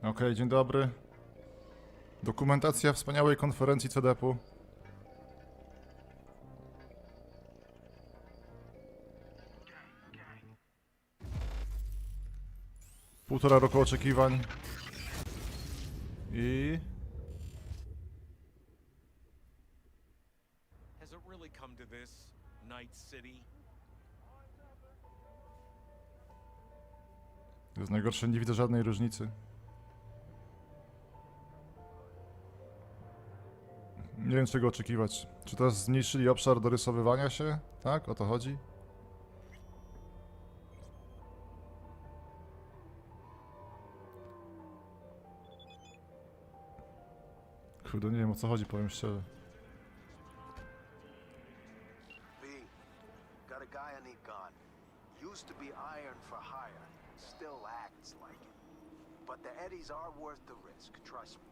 Okej, dzień dobry. Dokumentacja wspaniałej konferencji CDP-u. Półtora roku oczekiwań. I... Has it really come to this, Night City? To jest najgorsze, nie widzę żadnej różnicy. Nie wiem, czego oczekiwać. Czy teraz zmniejszyli obszar dorysowywania się? Tak? O to chodzi? Kurde, nie wiem, o co chodzi, powiem szczerze. B, got a guy I need gone. Used to be iron for hire. Still acts like it. But the eddies are worth the risk, trust me.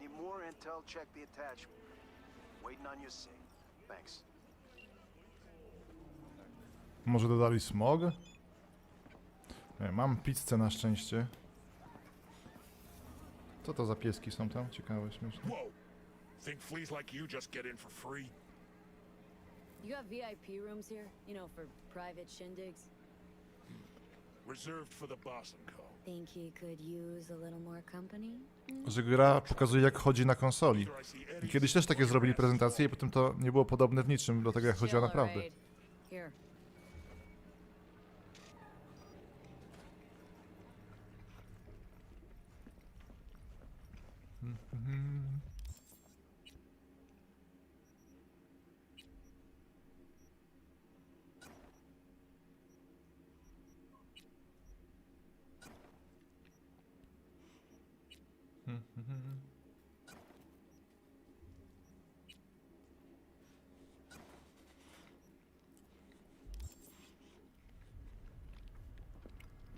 Need more intel, check the attachment. Waiting on your sig. Thanks. Może dodali smog? Nie, mam pizzę na szczęście. Co to za pieski są tam? Ciekawe, śmieszne. Whoa! Think fleas like you just get in for free? You have VIP rooms here? You know, for private shindigs? Reserved for the boss and co. Think he could use a little more company? Że gra pokazuje, jak chodzi na konsoli. I kiedyś też takie zrobili prezentacje i potem to nie było podobne w niczym do tego, jak chodziła naprawdę. Here.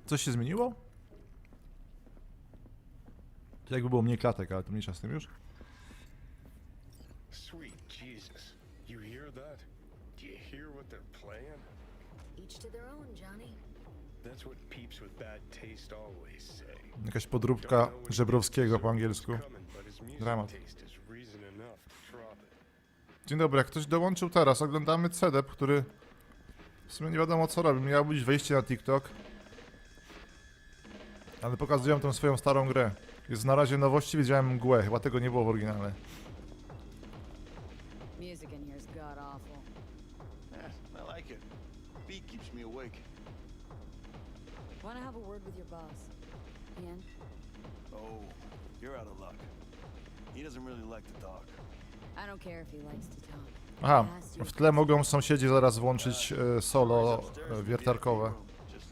Coś się zmieniło? To jakby było mniej klatek, ale to mniejsza z tym już. Sweet Jesus. You hear that? Do you hear what they're playing? Each to their own, Johnny. That's what peeps with bad taste always say. Jakaś podróbka Żebrowskiego po angielsku. Dramat. Dzień dobry, jak ktoś dołączył teraz, oglądamy Cdp, który w sumie nie wiadomo co robi. Miało być wejście na TikTok. Ale pokazują tą swoją starą grę. Jest na razie nowości, widziałem mgłę, chyba tego nie było w oryginale. Music in here's god awful. I like it. Beat keeps me awake. Wanna have a word with your boss? Ian? Oh, you're out of luck. He doesn't really like to talk. I don't care if he likes to talk. Aha, w tle mogą sąsiedzi zaraz włączyć solo wiertarkowe. Just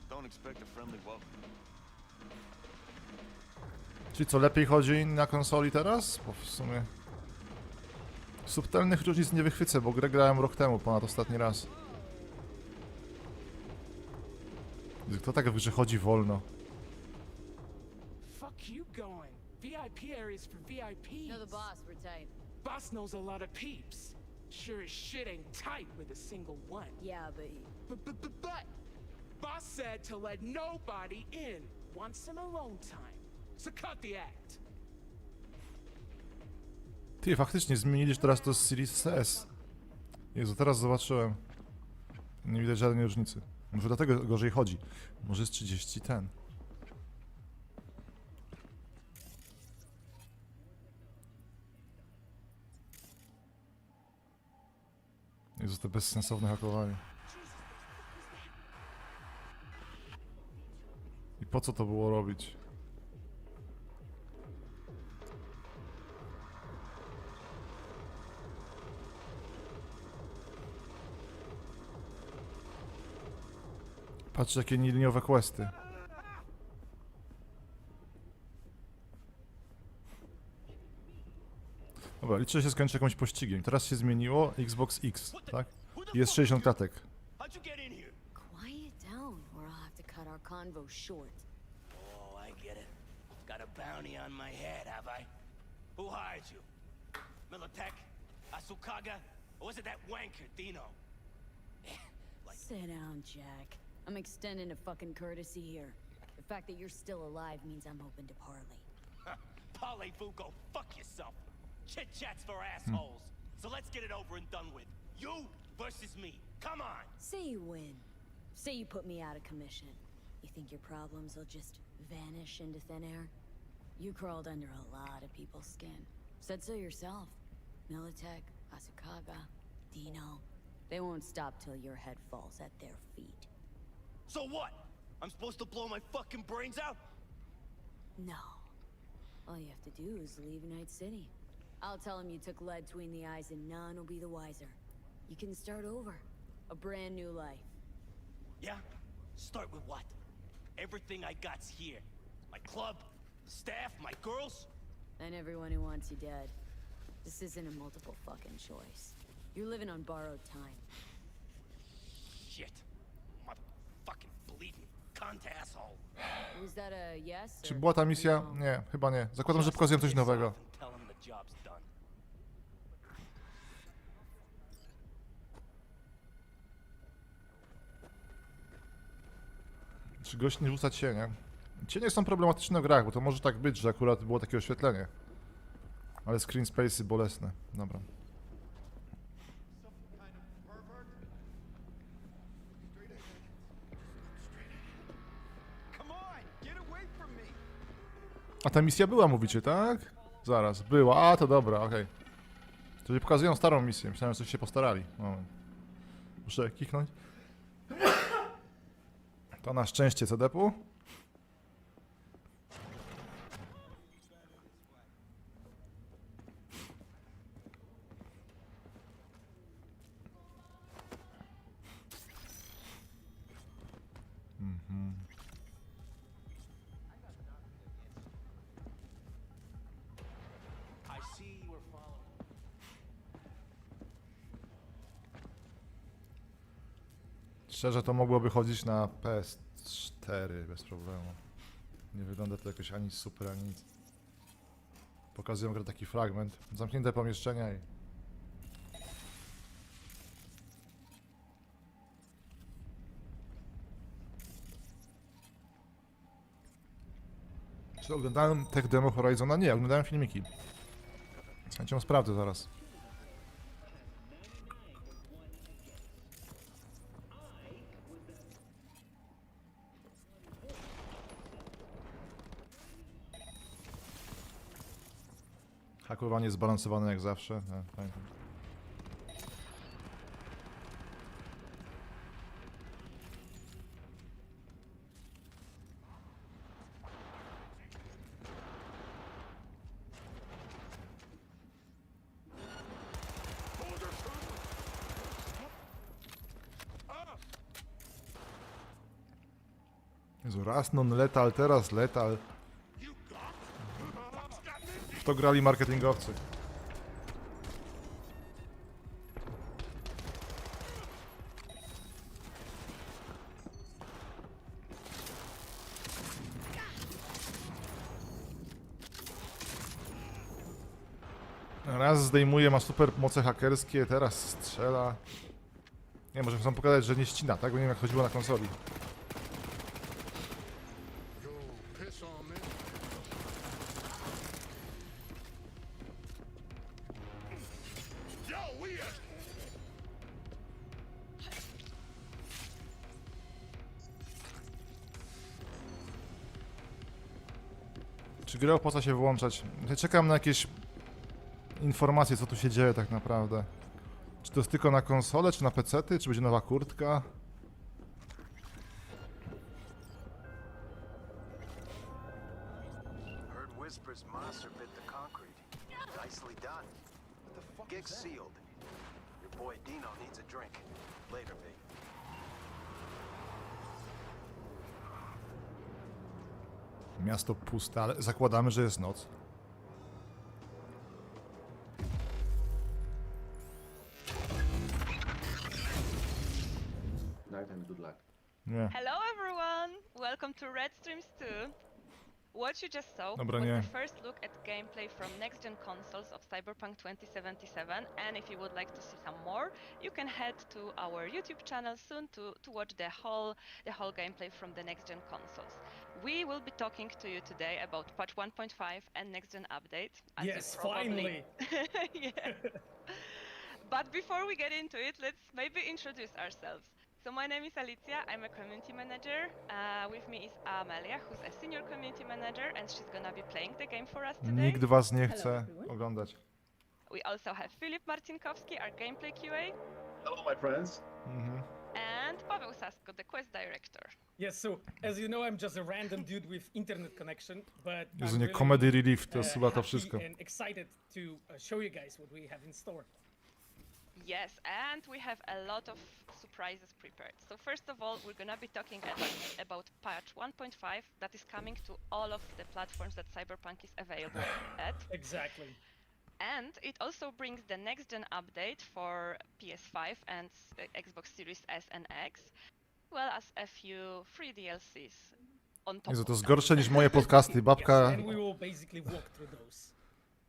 don't expect a friendly welcome. Czyli co, lepiej chodzi na konsoli teraz? Bo w sumie... Subtelnych różnic nie wychwycę, bo grę grałem rok temu ponad ostatni raz. Kto tak w grze chodzi wolno? Fuck you going? VIP areas for VIPs. No, the boss, we're tight. Boss knows a lot of peeps. Sure as shit ain't tight with a single one. Yeah, But boss said to let nobody in. Wants some alone time. So cut the act. Ty, faktycznie zmieniliś teraz to z Series S. Jezu, teraz zobaczyłem. Nie widać żadnej różnicy. Może dlatego gorzej chodzi. Może jest 30 ten. Jezu, to bezsensowne hakowanie. I po co to było robić? Patrz, jakie nieliniowe questy. Dobra, liczę, że się skończy jakimś pościgiem. Teraz się zmieniło Xbox X, tak? Jest 60 klatek. quiet down, or I'll have to cut our convo short. Oh, I get it. Got a bounty on my head, have I? Who hired you? Militech? Asukaga? Or was it that wanker, Dino? Sit down, Jack. I'm extending a fucking courtesy here. The fact that you're still alive means I'm open to parley. Parlez-vous, go fuck yourself. Chit-chat's for assholes. So let's get it over and done with. You versus me. Come on. Say you win. Say you put me out of commission. You think your problems will just vanish into thin air? You crawled under a lot of people's skin. Said so yourself. Militech, Asukaga, Dino. They won't stop till your head falls at their feet. So what? I'm supposed to blow my fucking brains out? No. All you have to do is leave Night City. I'll tell them you took lead between the eyes and none will be the wiser. You can start over. A brand new life. Yeah? Start with what? Everything I got's here. My club, the staff, my girls. And everyone who wants you dead. This isn't a multiple fucking choice. You're living on borrowed time. Shit. Motherfucking believe me. Cunt asshole. Was that a yes? Czy or była ta misja? no? Nie, chyba nie. Zakładam, że pokazują coś nowego. Tell him the job's done. Czy gość nie rzuca cienia? Cienie są problematyczne w grach, bo to może tak być, że akurat było takie oświetlenie. Ale screen space'y bolesne. Dobra. A ta misja była, mówicie, tak? Zaraz, była. A, to dobra, okej. Czyli pokazują starą misję. Myślałem, że coś się postarali. Moment. Muszę kliknąć. To na szczęście Cdpu. I see you were following. Szczerze, to mogłoby chodzić na PS4 bez problemu. Nie wygląda to jakoś ani super, ani nic. Pokazują grę taki fragment. Zamknięte pomieszczenia i... Czy oglądałem tech demo Horizona? Nie, oglądałem filmiki. Z chęcią sprawdzę zaraz. Hakowanie zbalansowane jak zawsze. Pamiętam. Jezu, raz non-letal, teraz letal. W to grali marketingowcy. Raz zdejmuje, ma super moce hakerskie, teraz strzela. Nie, może chcą pokazać, że nie ścina, tak? Bo nie wiem, jak chodziło na konsoli. Yo, piss on me. Yo, we are. Czy grę opłaca się włączać? Ja czekam na jakieś informacje, co tu się dzieje tak naprawdę. Czy to jest tylko na konsolę, czy na PC-ty, czy będzie nowa kurtka? Heard whispers monster bit the concrete. Nicely done. Gig's sealed. Your boy Dino needs a drink. Later, V. Miasto puste, ale zakładamy, że jest noc. Night and good luck. Nie. Hello everyone! Welcome to Red Streams 2. What you just saw Dobra, was nie. the first look at gameplay from next-gen consoles of Cyberpunk 2077, and if you would like to see some more, you can head to our YouTube channel soon to watch the whole gameplay from the next-gen consoles. We will be talking to you today about patch 1.5 and next-gen update. as you Yes, probably- finally. Yeah. But before we get into it, let's maybe introduce ourselves. So my name is Alicia, I'm a community manager. With me is Amelia, who's a senior community manager, and she's gonna be playing the game for us today. Nikt was nie chce oglądać. We also have Filip Marcinkowski, our gameplay QA, Hello, my friends. Mhm. and Paweł Sasko, the quest director. Yes, so as you know, I'm just a random dude with internet connection, but Jezu, I'm nie, really, comedy relief, to jest chyba to happy wszystko. and excited to show you guys what we have in store. Yes, and we have a lot of surprises prepared. So first of all, we're gonna be talking about patch 1.5 that is coming to all of the platforms that Cyberpunk is available at. Exactly. And it also brings the next-gen update for PS5 and Xbox Series S and X, as well as a few free DLCs on top Jezu, of to jest that. gorsze niż moje podcasty. Babka Yes, and we will basically walk through those.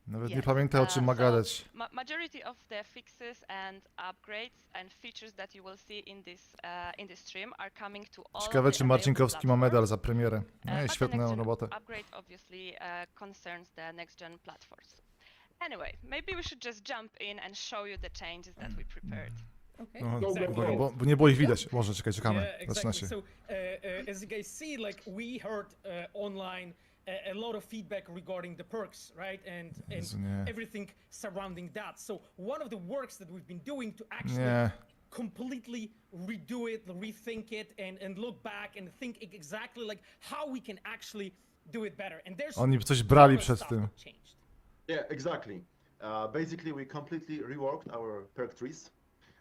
nawet nie Yes, pamięta, o czym ma so gadać. Majority of the fixes and upgrades and features that you will see in this stream are coming to all Ciekawe, of the czy Marcinkowski ma available medal za premierę. platforms. Nie, But the świetną next-gen robotę. upgrade obviously concerns the next-gen platforms. Anyway, maybe we should just jump in and show you the changes that we prepared. Okay. No, Exactly. bo nie było ich widać. Może, czekamy. Yeah, Zaczyna exactly. się. So, as you guys see, like we heard online a lot of feedback regarding the perks, right, Jezu, and nie. everything surrounding that. So, one of the works that we've been doing to actually Nie. completely redo it, rethink it, and look back and think exactly like how we can actually do it better. And there's Oni coś brali other przed stuff tym. that changed. Yeah, exactly. Basically, we completely reworked our perk trees.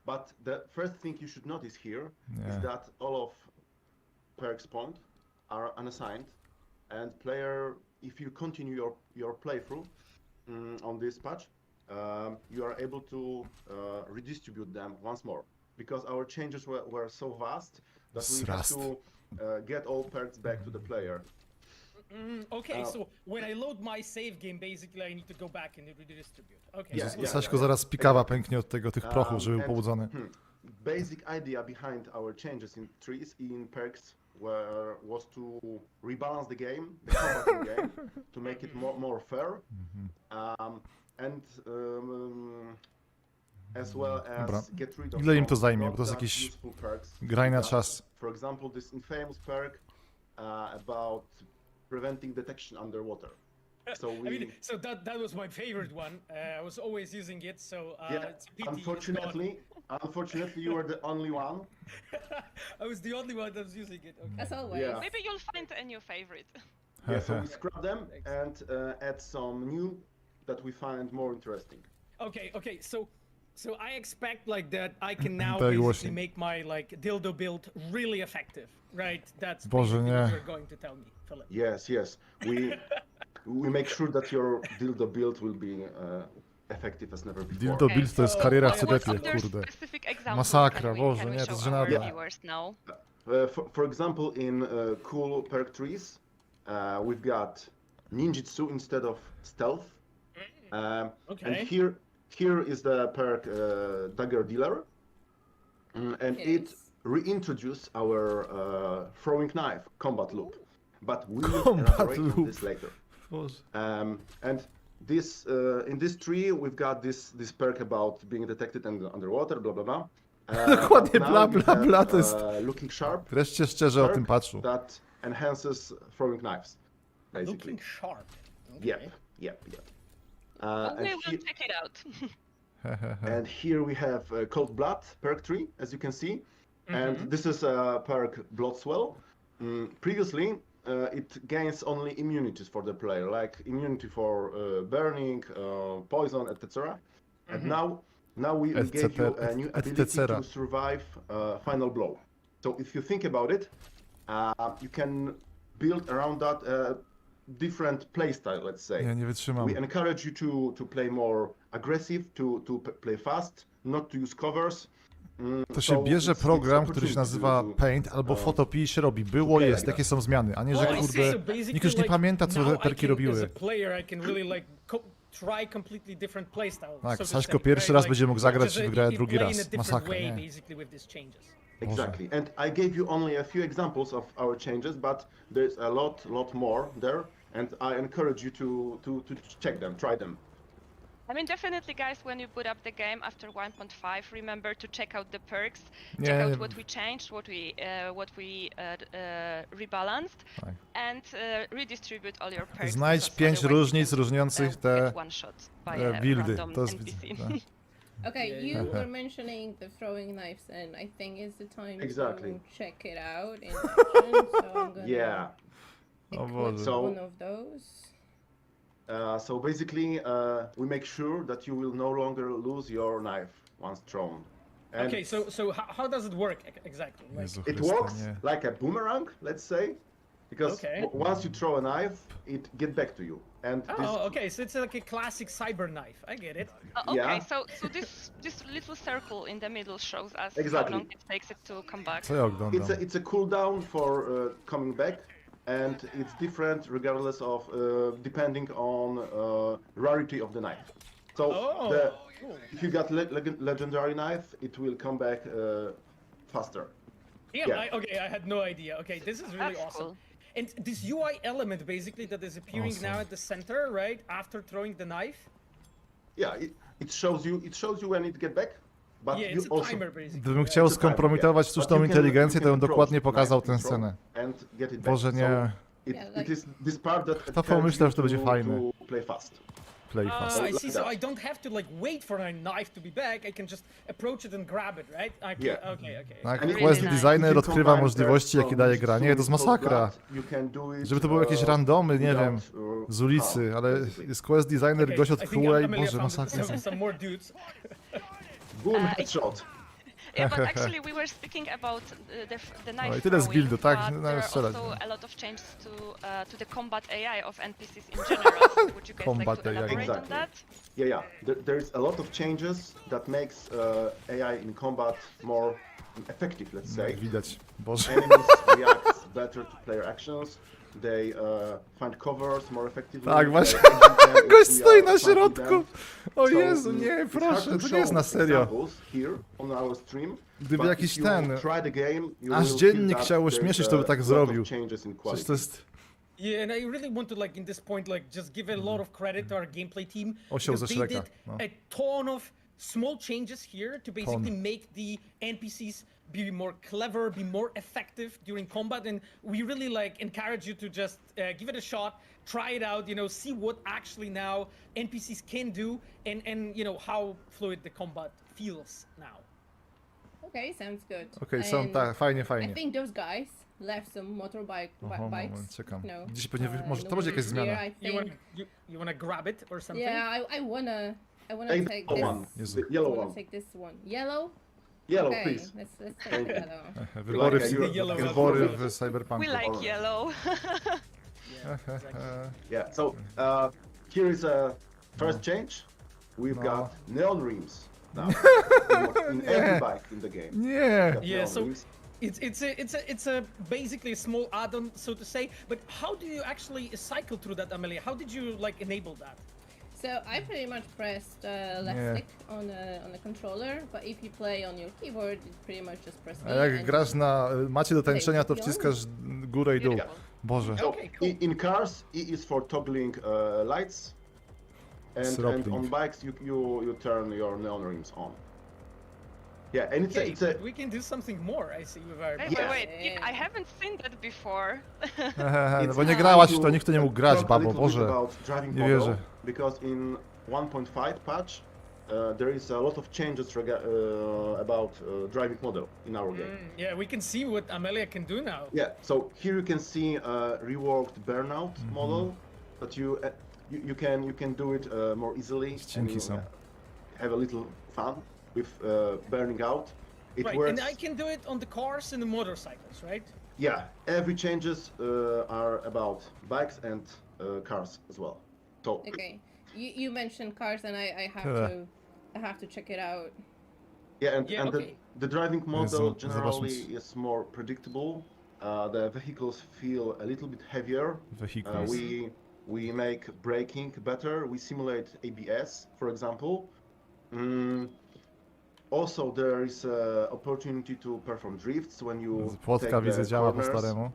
But the first thing you should notice here is Yeah. that all of perks spawned are unassigned, and player, if you continue your playthrough on this patch, you are able to redistribute them once more, because our changes were so vast that we have Zrast. to get all perks back to the player. Okay, so when I load my save game, basically I need to go back and redistribute. Okay. Yeah, so- yeah. Saśko zaraz pikawa pęknie od tych prochów, żeby był And, pobudzony. Basic idea behind our changes in trees, in perks, was to rebalance the game, the combat in game, to make it more fair, as well Dobra. as get rid of Ile im to some zajmie? not Bo to jest that jakiś useful perks. graj na That, czas. For example, this infamous perk about preventing detection underwater. So we, I mean, so that was my favorite one. I was always using it, so yeah, it's a pity it's unfortunately, you were the only one. gone. I was the only one that was using it. Okay. As always. Yeah. Maybe you'll find a new favorite. Yeah, so we scrub them and add some new that we find more interesting. Okay. So I expect like that I can now Tak basically głośniej. make my like dildo build really effective, right? That's Boże, basically nie. what you're going to tell me, Philip. Yes. We make sure that your dildo build will be effective as never before. Dildo build to jest kariera w What CDP, other kurde. specific examples Masakra, can we Boże, nie, to show jest our żenada. viewers now? For example, in cool perk trees, we've got ninjutsu instead of stealth. Okay. And here is the perk dagger dealer, and it reintroduced our throwing knife combat loop. But we will Combat elaborate on loop. this later. Boże. And this in this tree we've got this perk about being detected underwater, blah blah blah. Dokładnie, Now bla, we bla, have, bla, to jest- looking sharp. Wreszcie szczerze o perk tym patchu. that enhances throwing knives, basically. Looking sharp. Yep. We And will here- check it out. And here we have Cold Blood perk tree, as you can see. And this is perk Bloodswell. Previously, it gains only immunities for the player, like immunity for burning, poison, etc. And now we gave you a new ability to survive final blow. So if you think about it, you can build around that different playstyle, let's say. Ja nie wytrzymam. We encourage you to play more aggressive, to play fast, not to use covers, To się bierze program, który się nazywa Paint, albo Photopea się robi. Było, jest, jakie są zmiany, a nie, że kurde, nikt już nie pamięta, co te perki robiły. Tak, Saśko pierwszy raz będzie mógł zagrać w grę drugi raz. Masakra, nie? Exactly, and I gave you only a few examples of our changes, but there's a lot more there, and I encourage you to check them, try them. I mean, definitely, guys, when you boot up the game after 1.5, remember to check out the perks, Nie, check nie. out what we changed, what we rebalanced, and redistribute all your perks. Znajdź because 5 otherwise you różnic can, różniąc te get one shot by a buildy. random To jest... NPC. Okay, you were mentioning the throwing knives, and I think it's the time Exactly. to check it out in action. So I'm gonna Yeah. equip So- one of those. So basically, we make sure that you will no longer lose your knife once thrown. And Okay, so how does it work exactly? Like, Jezu it Chryste, works nie. like a boomerang, let's say, because Okay. once you throw a knife, it get back to you. And this, oh, okay, so it's like a classic cyber knife. I get it. Okay, Yeah. so this little circle in the middle shows us Exactly. how long it takes it to come back. Co ja oglądam? it's a cooldown for coming back, and it's different regardless of depending on rarity of the knife. So Oh, cool. if you got legendary knife, it will come back faster. Damn, Yeah. I had no idea. Okay, this is really That's awesome. cool. And this UI element basically that is appearing Awesome. now at the center, right, after throwing the knife. Yeah, it shows you when it get back, but Yeah, you it's a also timer basically. Gdybym right? chciał It's a timer, skompromitować yeah. sztuczną But you can- inteligencję, to you bym can dokładnie throw pokazał knife, tę you throw scenę. and get it back. Boże, nie. So Yeah, like- it is this part that To helps pomyślał, you że to będzie fajne. to play fast. Play fast. I see. So I don't have to like wait for a knife to be back. I can just approach it and grab it, right? I can, Yeah. Okay. Tak, And quest nice. designer You can odkrywa combine możliwości, perks jakie daje from gra. Nie, to jest Cold masakra. Blood. You can do it, Żeby to były jakieś randomy, nie wiem, without, z ulicy, ale basically. jest quest designer, Okay, gość I od think QA, Amelia boże, found masakra. some more dudes. Boom, headshot. Yeah, but actually we were speaking about the knife No i tyle z throwing, buildu, tak? but No, there are strzelać. also a lot of changes to the combat AI of NPCs in general. So would you guys Combat like to AI. elaborate on Exactly. that? Yeah. There's a lot of changes that makes AI in combat more effective, let's say. Jak widać, boże. Enemies react better to player actions. They find covers more effectively. Tak, właśnie. They exit them if Gość we stoi are na fighting środku. them. O So, Jezu, nie, it's hard proszę, to to nie jest na show serio. examples here on our stream, Gdyby but jakiś if you ten, try the game, you aż will dziennik feel that chciał there's ośmieszyć, to by tak a lot zrobił. of changes in Przecież quality. to jest... Yeah, and I really want to like in this point like just give a lot of credit to our gameplay team Osioł ze because they Shreka, did no. a ton of small changes here to basically make the NPCs be more clever, be more effective during combat, and we really like encourage you to just give it a shot, try it out, you know, see what actually now NPCs can do, and you know how fluid the combat feels now. Okay, sounds good. Okej, są And tak, fajnie, I fajnie. think those guys left some motorbike Oho, bikes. moment, czekam. No, Dziś pewnie, może no to będzie jakaś here, zmiana. I You think. wanna grab it or something? Yeah, I wanna Take take the this. one, Jezu. the yellow I wanna one. take this one. Yellow. Yellow, Okay, please. let's take yellow. Wybory Wybory w Cyberpunku. We like yellow. Yeah. So here is a first change. We've got neon rims now in every bike in the game. Nie! Got Yeah, neon so rims. it's a basically a small add-on, so to say. But how do you actually cycle through that, Amelia? How did you like enable that? So I pretty much pressed left Yeah. stick on the controller, but if you play on your keyboard, it pretty much just press A E jak and grasz na macie do tańczenia, to wciskasz górę i dół. Boże. So Okay, cool. in cars, E is for toggling lights, and Throttling. on bikes you turn your neon rims on. Yeah, and Okay, it's a we can do something more. I see with our. Wait, Yeah. wait, I haven't seen that before. No bo nie grałaś w to, nikt to nie mógł grać, talk a babo, little bit Boże. about driving Nie model, wierzę. because in 1.5 patch there is a lot of changes about driving model in our game. Yeah, we can see what Amelia can do now. Yeah, so here you can see a reworked burnout model, but you can do it more easily and Ścinki są. have a little fun with burning out. It Right, works. and I can do it on the cars and the motorcycles, right? Yeah, every changes are about bikes and cars as well. So Okay, you mentioned cars, and I have Yeah. to check it out. Yeah, and, Yeah, and okay. the driving model generally zobaczmy. is more predictable. The vehicles feel a little bit heavier. Vehicles. We make braking better. We simulate ABS, for example. Also, there is opportunity to perform drifts when you Płotka take widzę the działa po corners. staremu.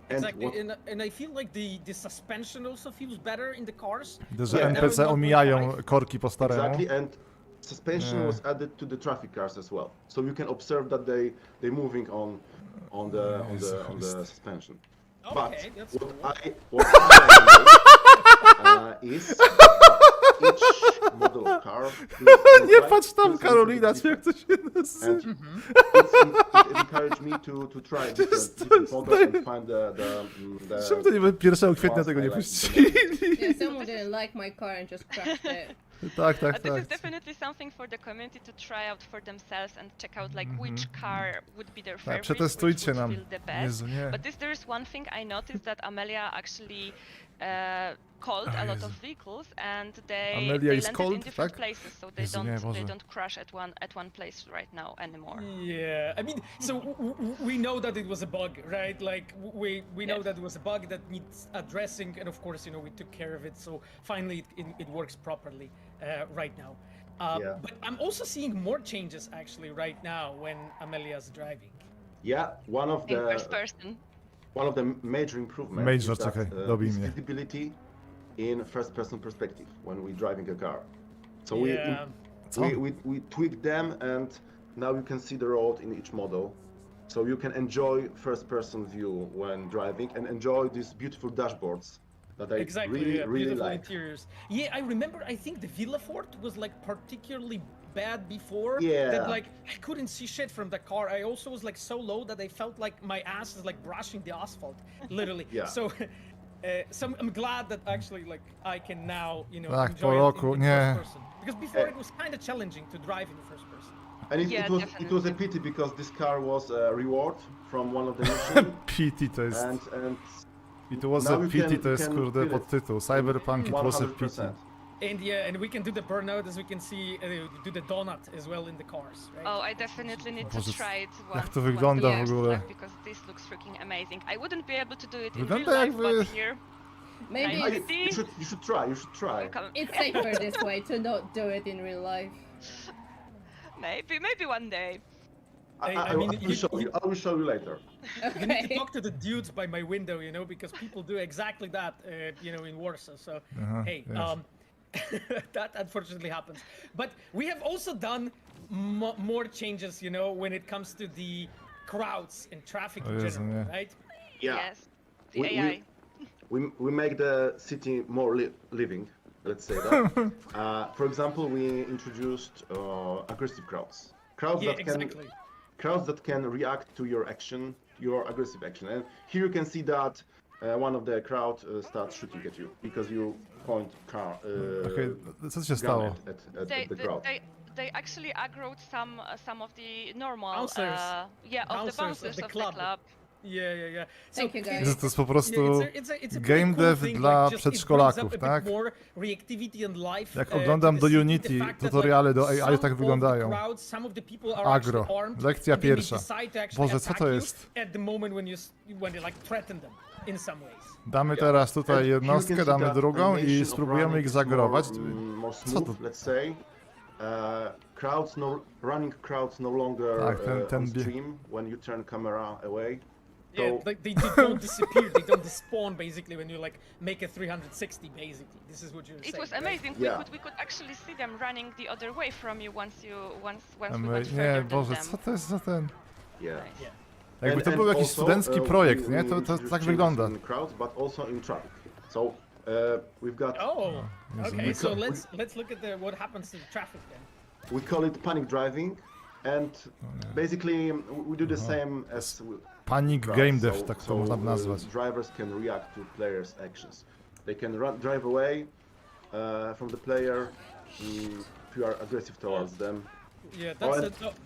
And Exactly, and I feel like the suspension also feels better in the cars. Widzę, że Yeah. NPC omijają korki po staremu. Exactly, and suspension Yeah. was added to the traffic cars as well. So you can observe that they're moving on the suspension. Okay, that's But cool. what I recommend is each model of car. Nie patrz tam, Karolina, czy jak to się nazywa. And it encouraged me to try different models and find the Czemu to nie 1 kwietnia ones tego I nie like puścili? Yeah, someone didn't like my car and just crashed it. Tak, This tak. is definitely something for the community to try out for themselves and check out like which car would be their favorite, przetestujcie which would nam. feel the best. Jezu, nie. But there is one thing I noticed that Amelia actually called a lot of vehicles and they Amelia is landed called, in different tak? places, so they Jezu, nie, don't Boże. crash at one place right now anymore. Yeah, I mean, so we know that it was a bug, right? Like we know Yes. that it was a bug that needs addressing, and of course, we took care of it. So finally, it works properly right now. Yeah. But I'm also seeing more changes actually right now when Amelia's driving. Yeah, one of In the first person. major improvements Major, is that, czekaj, dobij is mnie. visibility in first-person perspective when we're driving a car. So Yeah. we tweaked them, and now you can see the road in each model. So you can enjoy first-person view when driving and enjoy these beautiful dashboards that I Exactly, really, yeah, really beautiful like. interiors. Yeah, I remember. I think the Villafort was like particularly bad before. Yeah. That like I couldn't see shit from the car. I also was like so low that I felt like my ass is like brushing the asphalt, literally. Yeah. So, so I'm glad that actually like I can now Tak, po enjoy it roku, in nie. first person. Because before it was kind of challenging to drive in first person. And Yeah, it was definitely. a pity because this car was a reward from one of the missions, PT to jest... and It was now a you pity can- to jest you can kurde feel it. podtytuł. Cyberpunk, it was a pity. 100%. And yeah, and we can do the burnout as we can see, do the donut as well in the cars, right? Oh, I definitely need to Boże, try it jak once. to wygląda once w the ogóle? years back, because this looks freaking amazing. I wouldn't be able to do it in Wygląda real life, jakby- but here Maybe I- it's, You should try. You should try. it's safer this way to not do it in real life. maybe one day. I mean, I will show you. I will show you later. You need to Okay. talk to the dudes by my window, because people do exactly that, in Warsaw. So, hey, yes. that unfortunately happens. But we have also done more changes, when it comes to the crowds and traffic in Jezu, general, nie. right? Yeah. Yes. The We- AI. We make the city more living. Let's say that. For example, we introduced aggressive crowds. Yeah, exactly. Crowds that can react to your action, your aggressive action. And here you can see that one of the crowd starts shooting at you because you point Okej, co się gun stało? at They, the they, crowd. they actually aggroed some of the normal Bouncers. of the bouncers of the club. Yeah. Thank you, guys. Że to jest po prostu it's a game pretty cool dev thing, dla like, just it przedszkolaków, brings up a tak? bit more reactivity and life, Jak to oglądam the do city, Unity the fact that, tutoriale do some AI, tak of wyglądają. the crowds, some of the people are Agro. actually armed, Lekcja and they may pierwsza. decide to actually Boże, co attack to you jest? at the moment when you like threaten them in some ways. Damy teraz tutaj And here you can jednostkę, see damy that drugą i animation of spróbujemy running ich is zagrować. more Co smooth, to? let's say. Running crowds no longer Tak, ten on stream when you turn camera away. Yeah, So- like they don't disappear, they don't despawn basically when you like make a 360 basically. This is what you're saying. It was right? amazing. Yeah. We could actually see them running the other way from you once we My, went nie, further Boże, than co them. to jest za ten... Yeah. Yeah. Jakby to And był jakiś also, studencki projekt, we nie? To introduced tak changes wygląda. In crowds, but also in traffic. So we've got Oh, okay. So We- let's look at what happens to the traffic then. we call it panic driving, and basically we do the same as Panic crowds. game dev, tak to so, można nazwać. Drivers can react to players' actions. They can drive away from the player if you are aggressive towards them. Yeah, Oh,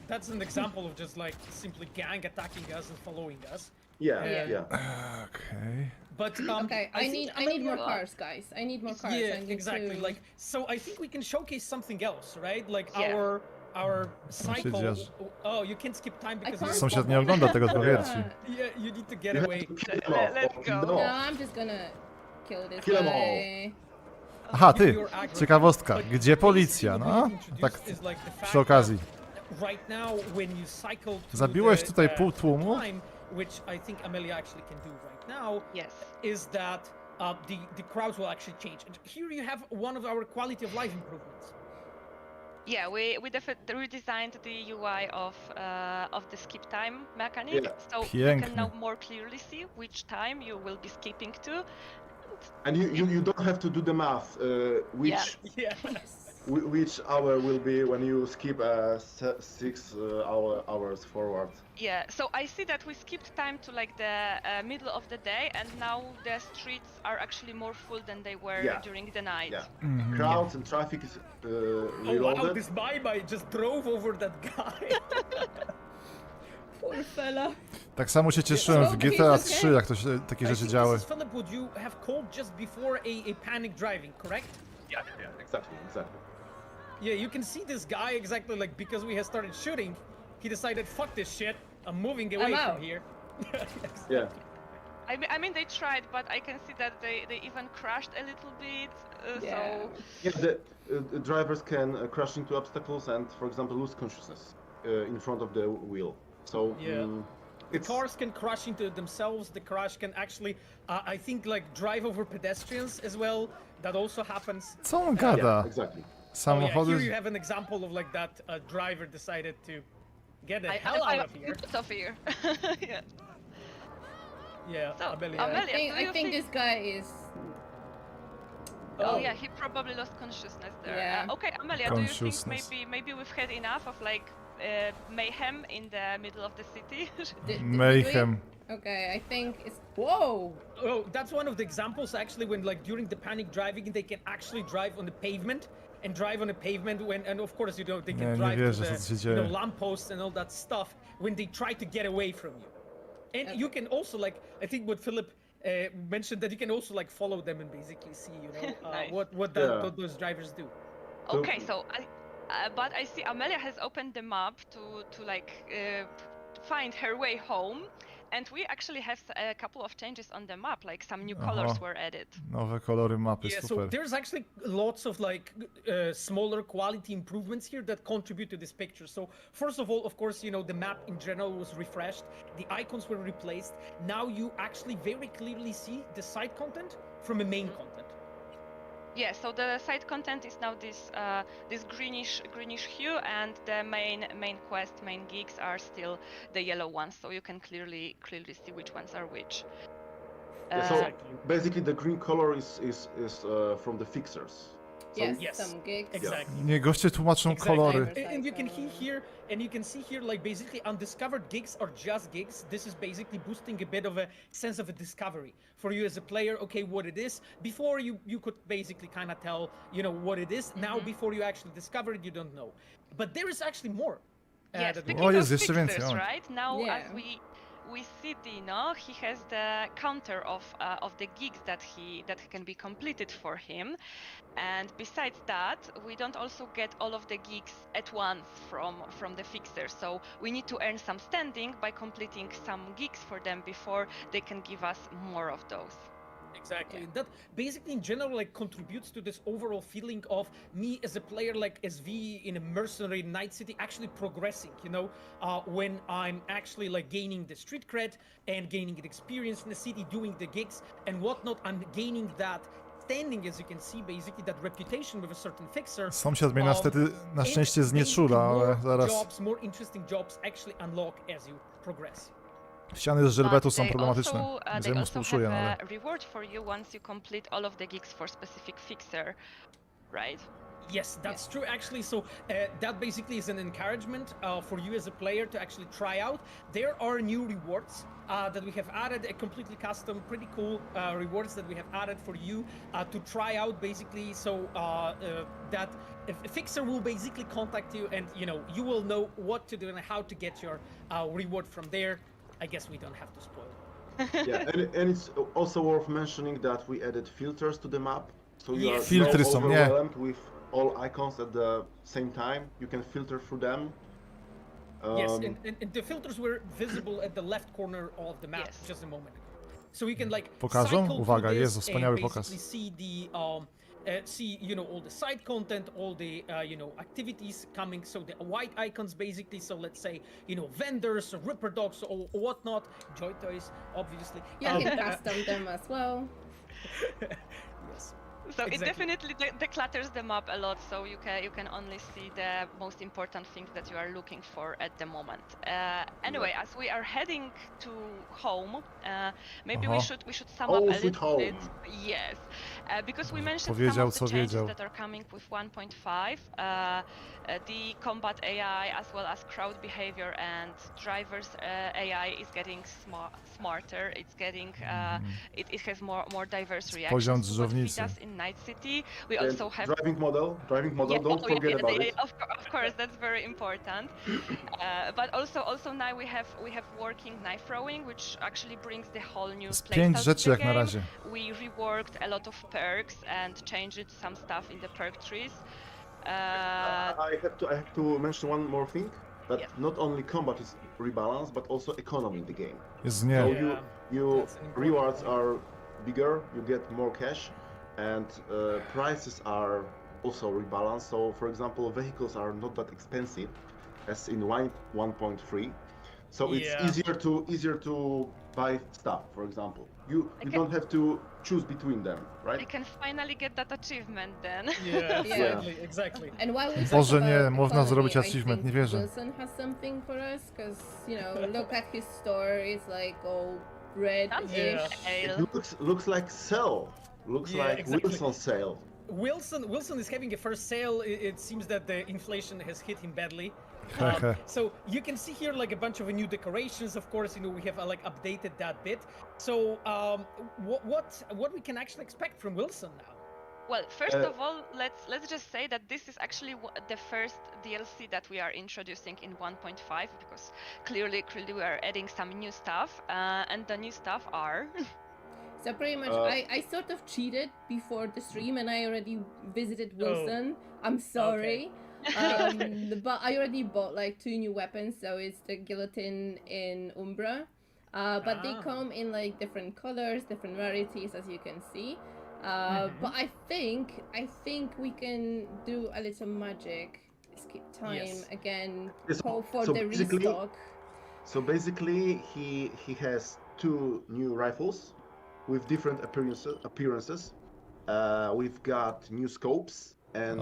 that's an example of just like simply gang attacking us and following us. Yeah, Yeah. yeah. Okej. But Okay, I need more cars, guys. I need more cars. I Yeah, need exactly. to... Like, so I think we can showcase something else, right? Like Yeah. our our cycle. Sąsiedzia- Oh, you can't skip time because can't. you Sąsiad nie ogląda tego po Yeah. wierci. Yeah, you need to get You away. have to kill them off, Let's or kill go. them No, off. I'm just gonna kill this Kill 'em guy. Aha, ty, ciekawostka, gdzie policja, no? Tak przy okazji. Right now, when you cycle to Zabiłeś the, tutaj pół tłumu? time, which I think Amelia actually can do right now, Yes. is that the crowds will actually change. And here you have one of our quality of life improvements. Yeah, we redesigned the UI of the skip time mechanic, Yeah. so you Pięknie. can now more clearly see which time you will be skipping to. And you don't have to do the math, which Yeah. which hour will be when you skip 6 hours forward. Yeah, so I see that we skipped time to like the middle of the day, and now the streets are actually more full than they were Yeah. during the night. Yeah. Crowds and traffic is Oh wow, reloaded. this bye just drove over that guy. Poor fella. Tak samo się cieszyłem w GTA 3, jak to się, takie I rzeczy think działy. Mrs. Philip, would you have called just before a panic driving, correct? Yeah, exactly. Yeah, you can see this guy exactly like because we have started shooting, he decided fuck this shit, I'm moving away I'm from out. here. Yeah. I mean they tried, but I can see that they even crashed a little bit. Yeah. So Yeah, the drivers can crash into obstacles and, for example, lose consciousness in front of the wheel. So Yeah. The it's cars can crash into themselves. The crash can actually, I think, like drive over pedestrians as well. That also happens. Co on yeah, gada? exactly. Oh yeah, Samochody... here you have an example of like that driver decided to get the I hell out of here. out of here. Yeah. Yeah, So, Amelia. Amelia, I think this guy is. Oh yeah, he probably lost consciousness there. Yeah. Okay, Amelia, do you think Consciousness. maybe we've had enough of like mayhem in the middle of the city? Mayhem. Okay, I think it's. Whoa! Oh, that's one of the examples actually when like during the panic driving they can actually drive on the pavement and drive on the pavement when, and of course they can Nie drive wierzę, to co się the dzieje. lampposts and all that stuff when they try to get away from you. And Okay. you can also like, I think what Philip mentioned that you can also like follow them and basically see, you know, Nice. what Yeah. what those drivers do. Okay, so but I see Amelia has opened the map to like find her way home, and we actually have a couple of changes on the map, like some new colors were added. Nowe kolory mapy, Yeah, so super. there's actually lots of like smaller quality improvements here that contribute to this picture. So first of all, of course, you know, the map in general was refreshed, the icons were replaced. Now you actually very clearly see the side content from the main content. Yeah, so the side content is now this greenish hue, and the main quest, main gigs are still the yellow ones, so you can clearly see which ones are which. Yeah, so basically the green color is from the fixers. So Yes, some gigs. Exactly. Nie, goście tłumaczą kolory. And you can see here, like basically undiscovered gigs are just gigs. This is basically boosting a bit of a sense of a discovery for you as a player. Okay, what it is. Before you could basically kind of tell, you know, what it is. Now, before you actually discover it, you don't know. But there is actually more. Yes, that we speaking O, of jest jeszcze fixers, więcej, o. right? Now Yeah. as we see Dino, he has the counter of the gigs that he can be completed for him, and besides that, we don't also get all of the gigs at once from the fixers. So we need to earn some standing by completing some gigs for them before they can give us more of those. Exactly. That basically in general like contributes to this overall feeling of me as a player, like as V in a mercenary night city, actually progressing, you know, when I'm actually like gaining the street cred and gaining the experience in the city, doing the gigs and whatnot. I'm gaining that standing, as you can see, basically that reputation with a certain fixer. Sąsiad mnie niestety na szczęście znieczula, ale zaraz... Jobs, more interesting jobs actually unlock as you progress. Ściany z żelbetu są They problematyczne. also, Że mu współczuję, no ale... a reward for you once you complete all of the gigs for specific fixer, right? Yes, that's true actually. So that basically is an encouragement for you as a player to actually try out. There are new rewards that we have added, a completely custom, pretty cool rewards that we have added for you to try out basically. So that a fixer will basically contact you and, you know, you will know what to do and how to get your reward from there. I guess we don't have to spoil. Yeah, and it's also worth mentioning that we added filters to the map, so you are Filtry not są, nie. overwhelmed with all icons at the same time. You can filter through them. Yes, and the filters were visible at the left corner of the map Yes. just a moment ago. So we can like Pokażą? cycle Uwaga, through Jezu, this wspaniały and pokaz. basically see the see all the side content, all the activities coming. So the white icons basically. So let's say vendors, ripper dogs, or whatnot. Joy toys, obviously. You can custom them as well. Yes. So Exactly. it definitely declutters them up a lot, so you can only see the most important things that you are looking for at the moment. Anyway, as we are heading to home, maybe we should sum up a little bit. Yes, because we mentioned some of the changes that are coming with 1.5. The combat AI as well as crowd behavior and drivers AI is getting smarter. It's getting it has more diverse reactions to what it does in Night City. We also have driving model. Don't forget about it. Of course, that's very important. But also now we have working knife throwing, which actually brings the whole new playstyle to the game. We reworked a lot of perks and changed some stuff in the perk trees. I have to mention one more thing. That not only combat is rebalanced, but also economy in the game. So you rewards are bigger. You get more cash. And prices are also rebalanced. So, for example, vehicles are not that expensive as in 1.3. So it's easier to buy stuff. For example, you don't have to choose between them, right? I can finally get that achievement then. Exactly. And while we Boże, nie, można zrobić economy, achievement, nie wierzę. Wilson has something for us, because look at his store. It's like all red-ish. It looks like sale. Looks like exactly. Wilson's sale. Wilson is having a first sale. It seems that the inflation has hit him badly. So you can see here like a bunch of new decorations. Of course, we have like updated that bit. So what we can actually expect from Wilson now? Well, first of all, let's just say that this is actually the first DLC that we are introducing in 1.5, because clearly we are adding some new stuff, and the new stuff are. So pretty much, I sort of cheated before the stream, and I already visited Wilson. I'm sorry, but I already bought like 2 new weapons. So it's the guillotine in Umbra, but they come in like different colors, different rarities, as you can see. But I think we can do a little magic. Skip time again. Hope for the restock. So basically, he has 2 new rifles with different appearances. We've got new scopes and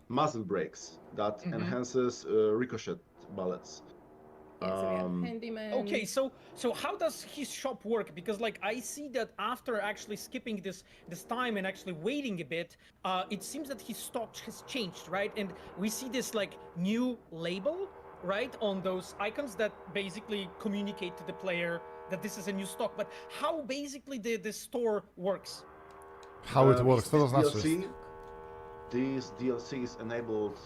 muzzle brakes that enhances ricochet bullets. Okay, so how does his shop work? Because like I see that after actually skipping this time and actually waiting a bit, it seems that his stock has changed, right? And we see this like new label, right, on those icons that basically communicate to the player that this is a new stock. But how basically the store works? How it works? This DLC is enabled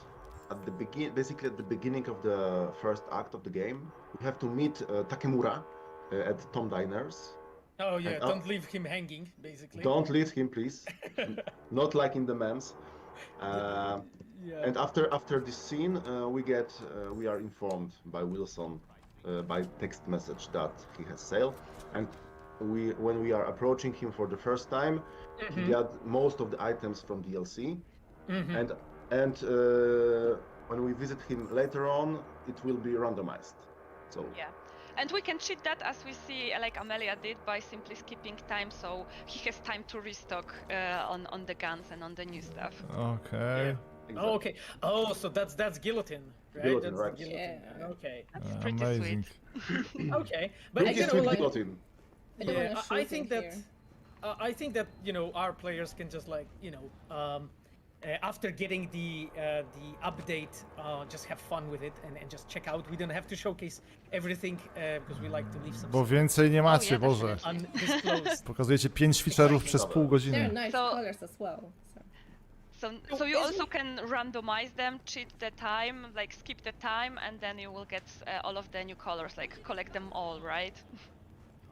at the basically at the beginning of the first act of the game. We have to meet Takemura at Tom Diners. Oh yeah, don't leave him hanging, basically. Don't leave him, please. Not like in the memes. And after this scene, we are informed by Wilson by text message that he has sale, and when we are approaching him for the first time, he got most of the items from DLC, and when we visit him later on, it will be randomized. So and we can cheat that, as we see, like Amelia did, by simply skipping time, so he has time to restock on the guns and on the new stuff. Okay. Exactly. Oh, okay. Oh, so that's guillotine, right? Guillotine, that's right. Guillotine. Yeah. Okay. That's pretty Amazing. sweet. Okay, but like, I think that our players can just like after getting the update, just have fun with it and just check out. We don't have to showcase everything because we like to leave some. Bo więcej nie macie, Boże. Pokazujecie 5 feature'ów przez pół godziny. They're nice colors as well. So you also can randomize them, cheat the time, like skip the time, and then you will get all of the new colors, like collect them all, right?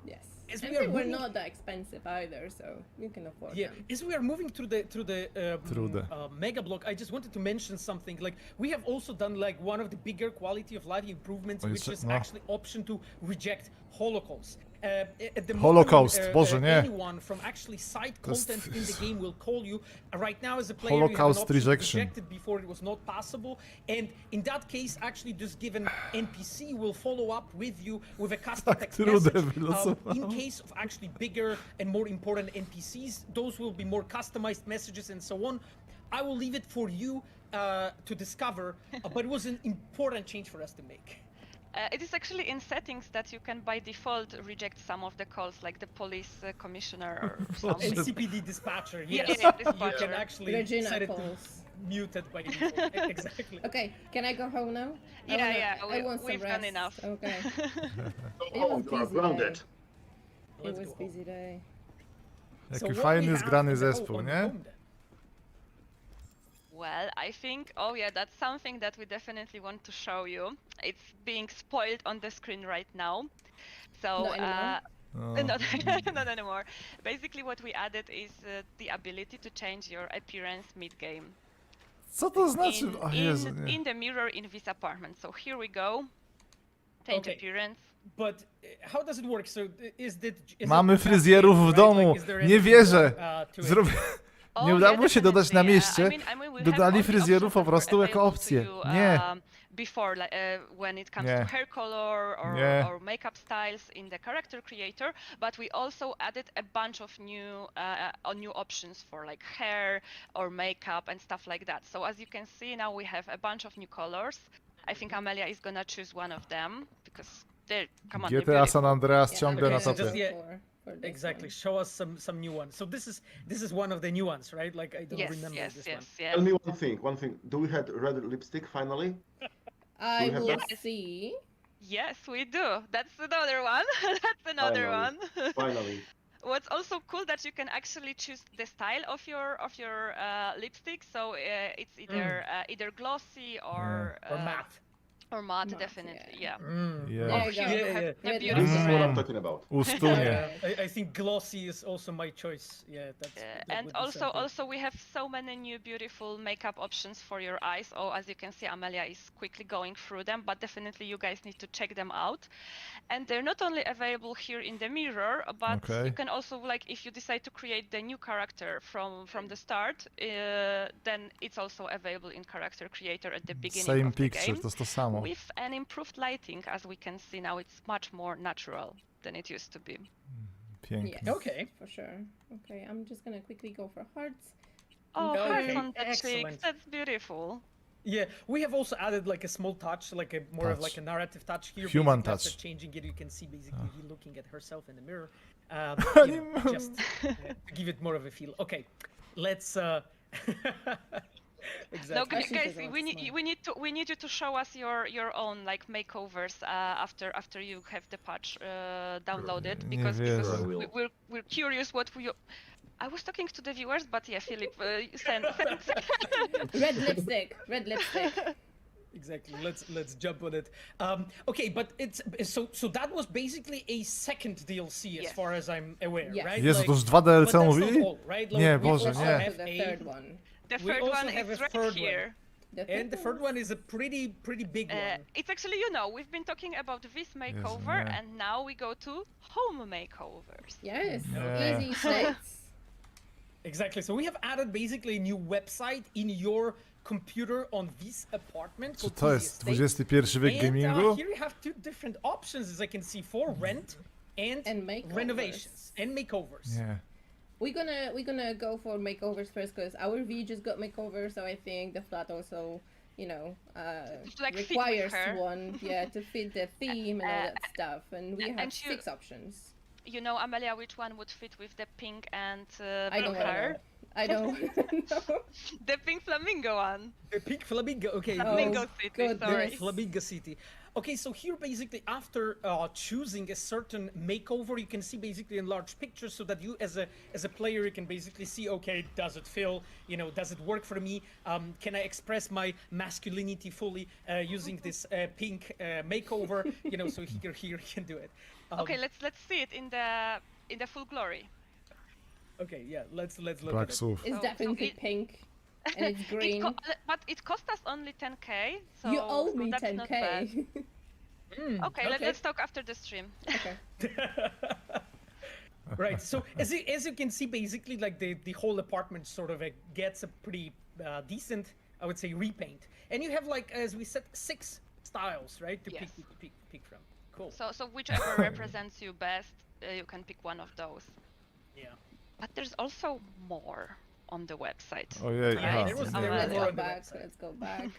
Yes. as I we are think we're moving, not that expensive either, so you can afford yeah, them. as we are moving through the mega block, I just wanted to mention something. Like we have also done like one of the bigger quality of life improvements, which is actually option to reject holocausts. At the Holocaust, moment, Boże, nie. anyone from actually side content in the game will call you. Right now, as a player, Holocaust you have an option rejection. to reject it before it was not possible, and in that case, actually, just given NPC will follow up with you with a custom text message. In case of actually bigger and more important NPCs, those will be more customized messages and so on. I will leave it for you to discover, but it was an important change for us to make. It is actually in settings that you can by default reject some of the calls, like the police commissioner or something. And CPD dispatcher, Yeah, yes. yeah, dispatcher. You can actually Regina set it to calls. muted by default. Exactly. Okay, can I go home now? I want some we've rest. done enough. Okay. Oh, you are grounded. It was busy day. Jaki fajny, zgrany zespół, nie? Well, I think, oh yeah, that's something that we definitely want to show you. It's being spoiled on the screen right now. So, not anymore. Basically what we added is the ability to change your appearance mid-game. Co to znaczy? O Jezu, nie. In the mirror in this apartment. So here we go. Change appearance. But how does it work? So Mamy fryzjerów w domu. Nie wierzę. Nie udało się dodać na mieście. Dodali fryzjerów po prostu jako opcję. Nie. Before, when it comes to hair color or makeup styles in the character creator, but we also added a bunch of new options for like hair or makeup and stuff like that. So as you can see now we have a bunch of new colors. I think Amelia is gonna choose one of them because come on. GTA San Andreas ciągle na topie. Exactly. Show us some new ones. So this is one of the new ones, right? Like I don't remember this one. Tell me one thing. Do we have red lipstick finally? I will see. Yes, we do. That's another one. That's another one. Finally. What's also cool that you can actually choose the style of your lipstick. So it's either glossy or matte. Or matte, definitely, yeah. There you go. This is what I'm talking about. I think glossy is also my choice. Yeah, and also we have so many new beautiful makeup options for your eyes. Oh, as you can see, Amelia is quickly going through them, but definitely you guys need to check them out. And they're not only available here in the mirror, but you can also, like, if you decide to create the new character from the start, then it's also available in Character Creator at the beginning of the game. To jest to samo. With an improved lighting, as we can see now, it's much more natural than it used to be. Pięknie. Yes, okay. For sure. Okay, I'm just gonna quickly go for hearts. Oh, hearts on the cheeks, that's beautiful. Yeah, we have also added like a small touch, like a more of like a narrative touch here. Human touch. After changing it, you can see basically you looking at herself in the mirror. Just to give it more of a feel. Okay, let's. Exactly. No, guys, we need you to show us your own like makeovers after you have the patch downloaded because we're curious what we. I was talking to the viewers, but yeah, Philip, send. Red lipstick. Exactly. Let's jump on it. Okay, but it's so that was basically a second DLC as far as I'm aware, right? Jezu, to już 2 DLC mówili? Right? Nie, Boże, nie. The third one. The third one is right here. And the third one is a pretty big one. It's actually, we've been talking about this makeover, and now we go to home makeovers. Yes, easy states. Exactly. So we have added basically a new website in your computer on this apartment. Czy to jest XXI wiek gamingu? And here you have 2 different options, as I can see, for rent and renovations and makeovers. Yeah. We're gonna go for makeovers first because our V just got makeover, so I think the flat also, like requires one, to fit the theme and all that stuff. And we have 6 options. You know, Amelia, which one would fit with the pink and I blue hair? I don't know. The pink flamingo one. The pink flamingo, okay. Flamingo City, sorry. Flamingo City. Okay, so here basically after choosing a certain makeover, you can see basically enlarged pictures so that you as a player, you can basically see, okay, does it feel, you know, does it work for me? Can I express my masculinity fully using this pink makeover? You know, so here you can do it. Okay, let's see it in the full glory. Okay, yeah, let's look Black at it. Sooth. It's definitely pink. And it's green. But it cost us only 10k, so You owe me that's not bad. 10k. Okay, let's talk after the stream. Okay. Right, so as you can see, basically, like the whole apartment sort of gets a pretty decent, I would say, repaint. And you have, like, as we said, 6 styles, right, to Yes. pick from. Cool. So whichever represents you best, you can pick one of those. Yeah. But there's also more on the website. Oh yeah, Yeah, there was Let's more go on the back. website. Let's go back.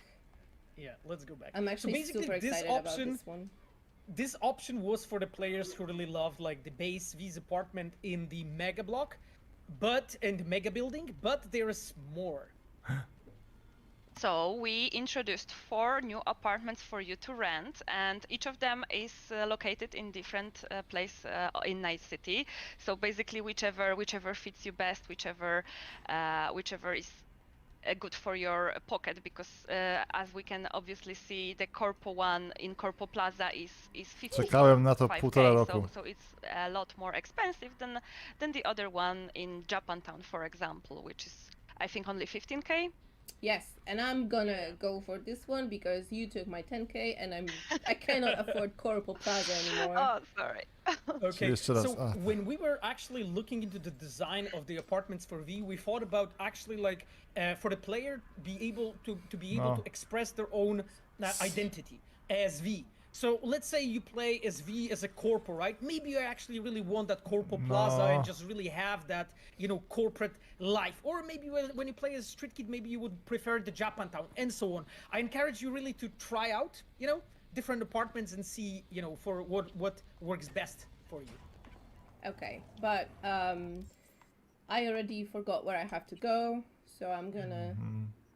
Yeah, let's go back. I'm actually basically, super this excited about this one. This option was for the players who really loved like the base V's apartment in the mega block, and mega building, but there is more. So we introduced 4 new apartments for you to rent, and each of them is located in different place in Night City. So basically, whichever fits you best, whichever is good for your pocket, because as we can obviously see, the Corpo one in Corpo Plaza is 50. Czekałem na to półtora roku. So it's a lot more expensive than the other one in Japantown, for example, which is I think only 15k. Yes, and I'm gonna go for this one because you took my 10k and I cannot afford Corpo Plaza anymore. Oh, sorry. Okay, so when we were actually looking into the design of the apartments for V, we thought about actually like for the player be able to express their own identity as V. So let's say you play as V as a corpo, right? Maybe you actually really want that Corpo Plaza and just really have that, you know, corporate life. Or maybe when you play as Street Kid, maybe you would prefer the Japantown and so on. I encourage you really to try out, you know, different apartments and see, you know, for what works best for you. Okay, but I already forgot where I have to go, so I'm gonna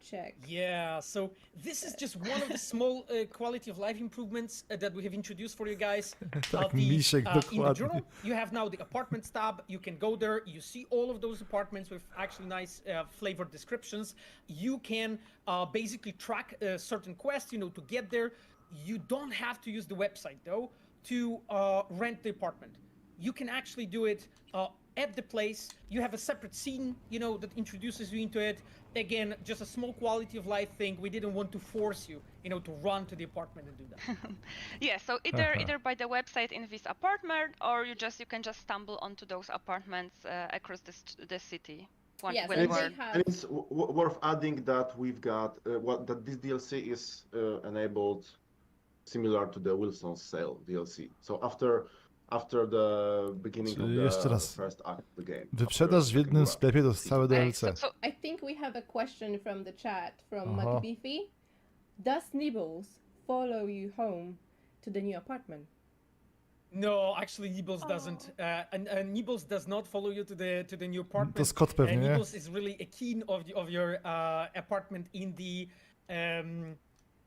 check. Yeah, so this is just one of the small quality of life improvements that we have introduced for you guys. In the journal, you have now the apartments tab. You can go there. You see all of those apartments with actually nice flavored descriptions. You can basically track certain quests, you know, to get there. You don't have to use the website, though, to rent the apartment. You can actually do it at the place. You have a separate scene, you know, that introduces you into it. Again, just a small quality of life thing. We didn't want to force you, you know, to run to the apartment and do that. Yeah, so either by the website in this apartment, or you can just stumble onto those apartments across the city. Yes, and it's worth adding that we've got that this DLC is enabled similar to the Wilson's Sale DLC. So after the beginning of the first act of the game. Wyprzedaż w jednym sklepie to całe DLC. I think we have a question from the chat from Makeovers. Does Nibbles follow you home to the new apartment? No, actually Nibbles doesn't. And Nibbles does not follow you to the new apartment. To Scott pewnie, nie? Nibbles is really a keen of your apartment in the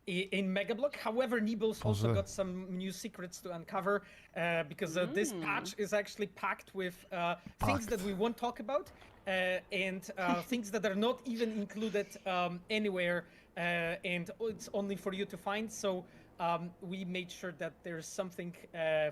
in Megablock. However, Nibbles also got some new secrets to uncover because this patch is actually packed with things that we won't talk about and things that are not even included anywhere, and it's only for you to find. So we made sure that there's something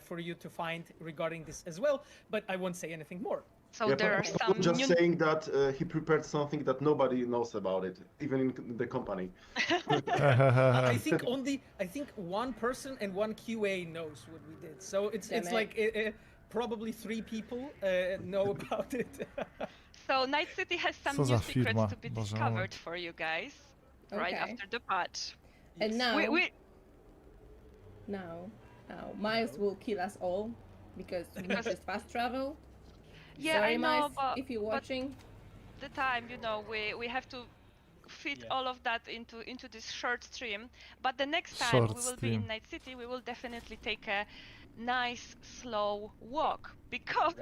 for you to find regarding this as well, but I won't say anything more. So yeah, there are some just saying that he prepared something that nobody knows about it, even in the company. I think one person and one QA knows what we did. So it's like probably 3 people know about it. So Night City has some new secrets to be discovered for you guys right after the patch. And now, now Miles will kill us all because we need just fast travel. Yeah, sorry, I know, Miles, but if you're watching. The time, you know, we have to fit all of that into this short stream. But the next time we will be in Night City, we will definitely take a nice slow walk because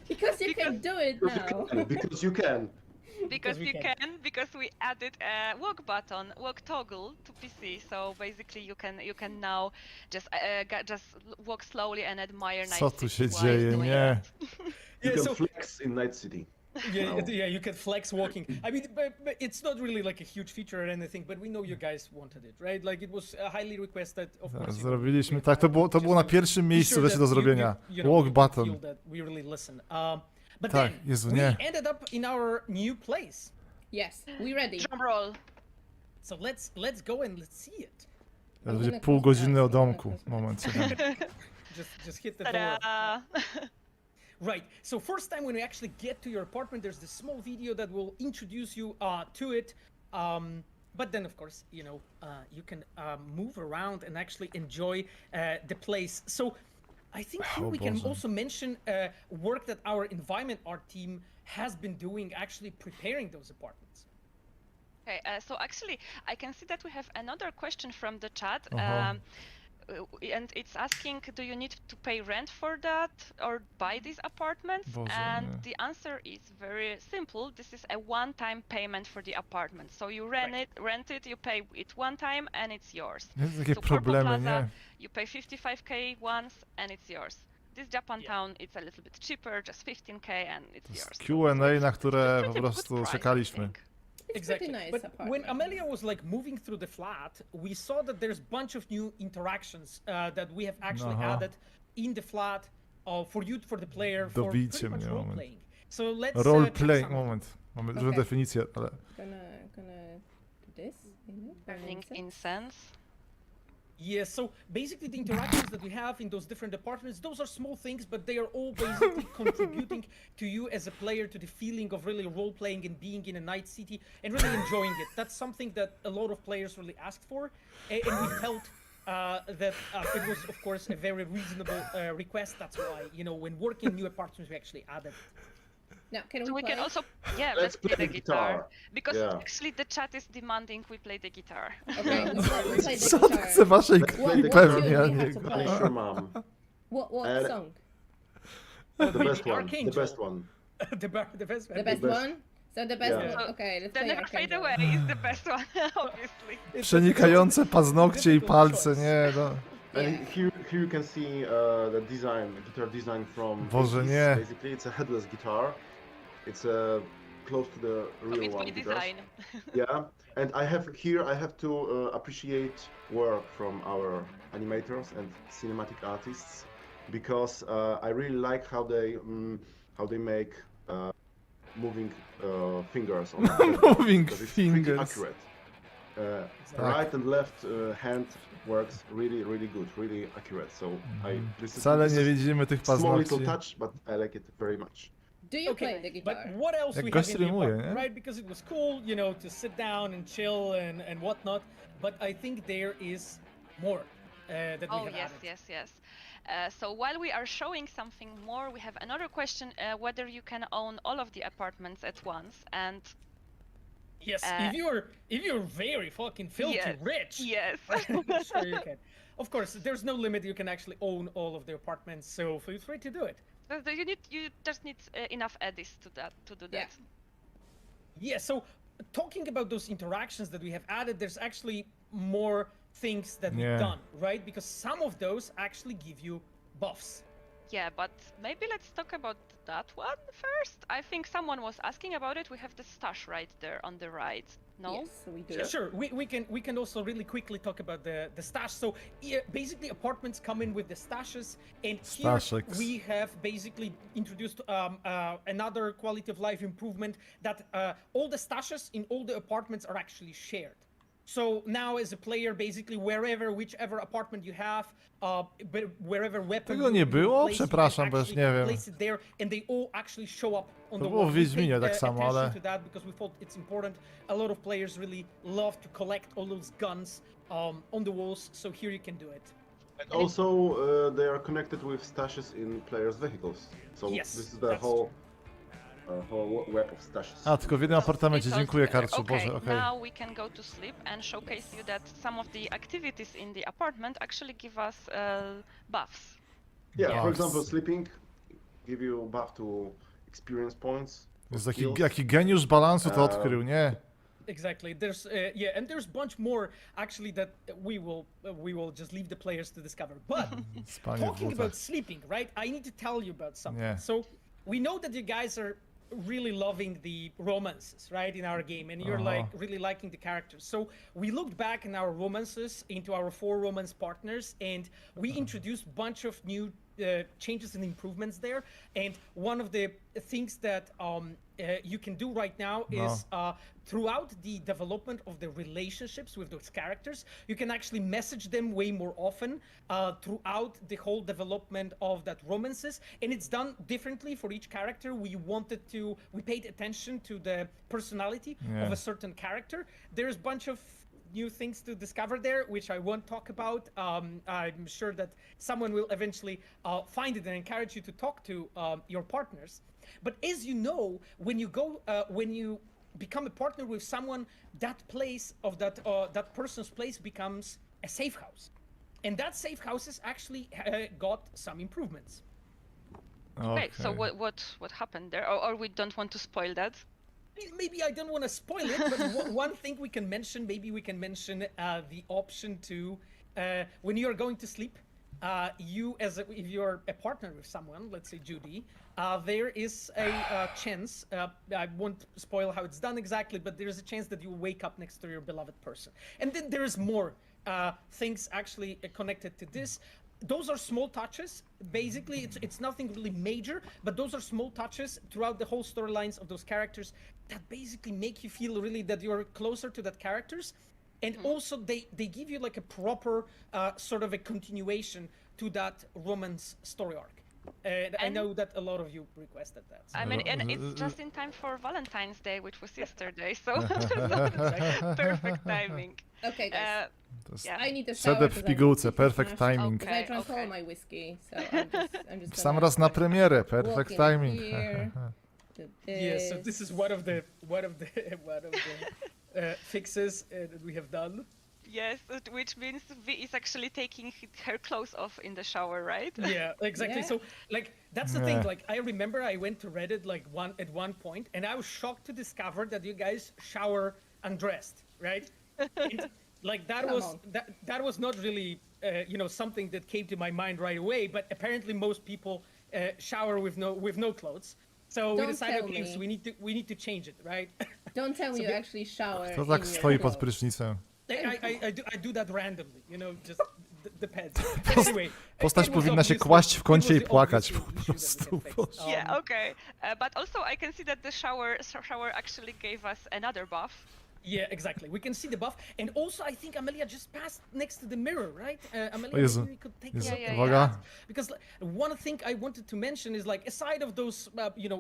because you can do it now. Because you can. Because we you can. can, because we added a walk button, walk toggle to PC. So basically, you can now just walk slowly and admire Co Night tu City się while dzieje? doing Nie. that. You Yeah, can so- flex in Night City. Yeah, Wow. yeah, you can flex walking. I mean, but it's not really like a huge feature or anything, but we know you guys wanted it, right? Like it was highly requested, of course. you know, Zrobiliśmy, we tak, to było just na to pierwszym be miejscu sure rzeczy do that you- zrobienia. you know, Walk you can button. feel that we really listen. But Tak, then Jezu, we nie. ended up in our new place. Yes, we ready. Drum roll. So let's go and let's see it. Teraz będzie pół godziny o domku. Moment. Just hit the door. Ta-da! Right. So first time when we actually get to your apartment, there's this small video that will introduce you to it. But then, of course, you know, you can move around and actually enjoy the place. So I think here we can Boże. also mention work that our environment art team has been doing, actually preparing those apartments. Okay, so actually, I can see that we have another question from the chat. And it's asking, do you need to pay rent for that or buy these apartments? Boże, and nie. the answer is very simple. This is a one-time payment for the apartment. So you rent it, you pay it one time, and it's yours. Jest takie So Purple problemy, Plaza, nie? you pay 55k once, and it's yours. This Japantown, it's a little bit cheaper, just 15k, and it's yours. Q&A, na które po Pretty good prostu price, I czekaliśmy. think. It's pretty nice But apartment. when Amelia was like moving through the flat, we saw that there's a bunch of new interactions that we have actually added in the flat for the player, for pretty Dobicie much mnie, role moment. playing. So let's Role check play, some. moment. Mamy różne Okay. definicje, ale... Gonna do this. Burning incense. Yeah, so basically the interactions that we have in those different departments, those are small things, but they are all basically contributing to you as a player, to the feeling of really role-playing and being in a night city and really enjoying it. That's something that a lot of players really asked for, and we felt that it was, of course, a very reasonable request. That's why, you know, when working new apartments, we actually added. Now, can So we we can play? also, yeah, Let's let's play play the the guitar. guitar. Because Yeah. actually the chat is demanding we play the guitar. Okay, we play the Co ty guitar. chce waszej Let's play the pewnie, guitar. ja We have nie... to Punish your mom. What song? The best one. Archangel. The best one. The best. The best best. one? So the best Yeah. one. Okay, let's The play Never Fade Archangel. Away is the best one, obviously. Przenikające paznokcie i palce, nie, no. And here you can see the design, guitar design from Boże, 80s. nie. Basically, it's a headless guitar. It's close to the real It's one by guitars. design. Yeah, and I have to appreciate work from our animators and cinematic artists because I really like how they make moving fingers on Moving because it's fingers. pretty accurate. Right and left hand works really good, really accurate. So this Wcale is nie widzimy tych small little paznokci. touch, but I like it very much. Do you play the But guitar? what else Jak we gość have in the rymuje, apartment, nie? right? Because it was cool, you know, to sit down and chill and whatnot. But I think there is more that we Oh, have yes, added. yes. So while we are showing something more, we have another question, whether you can own all of the apartments at once. And Yes, if you're very fucking filthy yes, rich, yes. sure you can. Of course, there's no limit. You can actually own all of the apartments, so feel free to do it. You just need enough eddies to do that. Yeah, so talking about those interactions that we have added, there's actually more things that we've done, right? Because some of those actually give you buffs. Yeah, but maybe let's talk about that one first. I think someone was asking about it. We have the stash right there on the right. No? Yes, we do. Yeah, sure. We can also really quickly talk about the stash. So yeah, basically, apartments come in with the stashes, and here Stashes. we have basically introduced another quality of life improvement that all the stashes in all the apartments are actually shared. So now, as a player, basically whichever apartment you have, wherever weapon Tego nie you było? place, you can Przepraszam, bo już actually nie wiem. place it there, and they all actually show up on To the było wall. w We Wiedźminie paid, tak samo, attention ale... to that because we thought it's important. A lot of players really love to collect all those guns on the walls, so here you can do it. And also, they are connected with stashes in players' vehicles. So Yes, this is the that's whole web of stashes. A, tylko w jednym apartamencie, It's all dziękuję together. Karczu, Okay, Boże, okej. now we can go to sleep and showcase you that some of the activities in the apartment actually give us buffs. Yeah, for Buffs. example, sleeping give you buff to experience points. Jest skills. jaki geniusz balansu to odkrył, nie? Exactly. There's yeah, and there's bunch more actually that we will just leave the players to discover. But Spanie w talking butach. about sleeping, right? I need to tell you about something. Yeah. So we know that you guys are really loving the romances, right, in our game, and you're like really liking the characters. So we looked back in our romances into our 4 romance partners, and we introduced a bunch of new changes and improvements there. And one of the things that you can do right now is throughout the development of the relationships with those characters, you can actually message them way more often throughout the whole development of that romances, and it's done differently for each character. We paid attention to the personality of a certain character. There's a bunch of new things to discover there, which I won't talk about. I'm sure that someone will eventually find it and encourage you to talk to your partners. But as you know, when you become a partner with someone, that place of that person's place becomes a safe house, and that safe house has actually got some improvements. Okay. So what happened there, or we don't want to spoil that? Maybe I don't want to spoil it, but one thing we can mention, the option to, when you are going to sleep, if you're a partner with someone, let's say Judy, there is a chance, I won't spoil how it's done exactly, but there is a chance that you wake up next to your beloved person. And then there is more things actually connected to this. Those are small touches. Basically, it's nothing really major, but those are small touches throughout the whole storylines of those characters that basically make you feel really that you're closer to that characters. And also they give you like a proper sort of a continuation to that romance story arc. And I know that a lot of you requested that. So. I mean, and it's just in time for Valentine's Day, which was yesterday, so perfect timing. Okay, guys. Yeah. I need to shower. Przedep w pigułce, perfect timing. Because I drank all my whiskey, so I'm just Sam raz na premierę, perfect timing. Yeah, so this is one of the fixes that we have done. Yes, which means V is actually taking her clothes off in the shower, right? Yeah, exactly. Yeah. So, like, that's the thing. Like, I remember I went to Reddit at one point, and I was shocked to discover that you guys shower undressed, right? And, like, that was not really something that came to my mind right away. But apparently, most people shower with no clothes. So we decided, okay, so we need to change it, right? Don't tell me you actually shower. Kto tak stoi pod prysznicem? I do that randomly, just depends. Anyway, Postać powinna się kłaść w kącie i płakać po prostu. Yeah, okay. But also I can see that the shower actually gave us another buff. Yeah, exactly. We can see the buff, and also I think Amelia just passed next to the mirror, right? Amelia, O Jezu. maybe we could take a look at Uwaga. that. Because one thing I wanted to mention is, like, aside of those,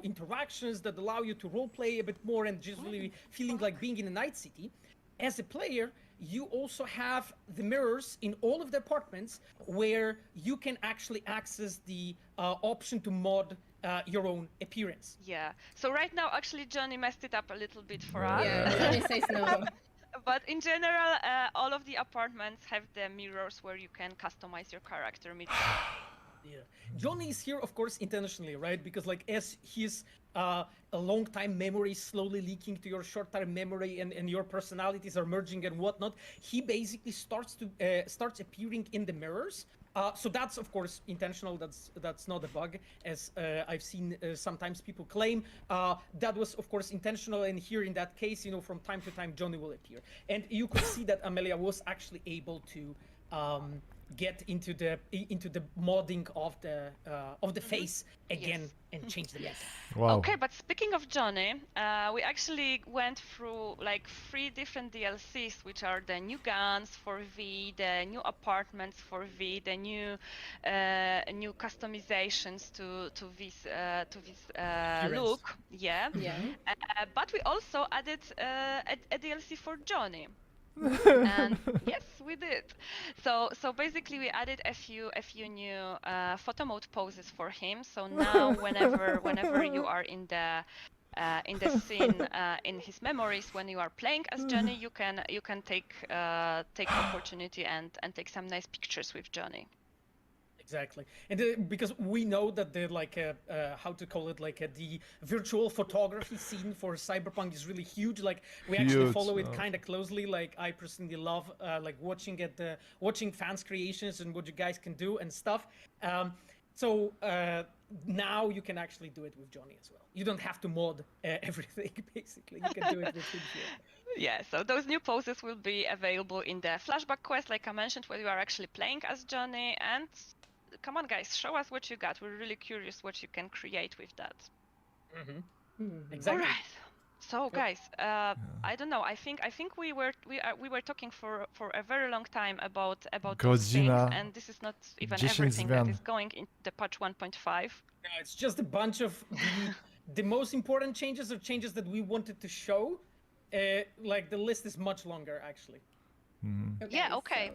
interactions that allow you to roleplay a bit more and just really feeling like being in a night city, as a player, you also have the mirrors in all of the apartments where you can actually access the option to mod your own appearance. Yeah. So right now, actually, Johnny messed it up a little bit for us. Yeah, Johnny says no. But in general, all of the apartments have the mirrors where you can customize your character. Yeah. Johnny is here, of course, intentionally, right? Because, like, as his a long-time memory slowly leaking to your short-term memory, and your personalities are merging and whatnot, he basically starts appearing in the mirrors. So that's, of course, intentional. That's not a bug, as I've seen sometimes people claim. That was, of course, intentional, and here in that case, from time to time, Johnny will appear. And you could see that Amelia was actually able to get into the modding of the face again and change the mess. Wow. Okay, but speaking of Johnny, we actually went through like 3 different DLCs, which are the new guns for V, the new apartments for V, the new customizations to this look. Yeah. But we also added a DLC for Johnny. And yes, we did. So basically we added a few new photo mode poses for him. So now whenever you are in the scene in his memories, when you are playing as Johnny, you can take opportunity and take some nice pictures with Johnny. Exactly, and because we know that the how to call it, the virtual photography scene for Cyberpunk is really huge. Like we actually Huge, follow it oh. kind of closely. Like I personally love watching fans' creations and what you guys can do and stuff. So now you can actually do it with Johnny as well. You don't have to mod everything. Basically, you can do it with him here. Yeah, so those new poses will be available in the flashback quest, like I mentioned, where you are actually playing as Johnny. And come on, guys, show us what you got. We're really curious what you can create with that. Exactly. All right. So, guys, I don't know. I think we were talking for a very long time about those things, Godzina. and this is not even 10 everything that zmian. is going in the patch 1.5. No, it's just a bunch of the most important changes or changes that we wanted to show. Like the list is much longer, actually. Yeah, okay.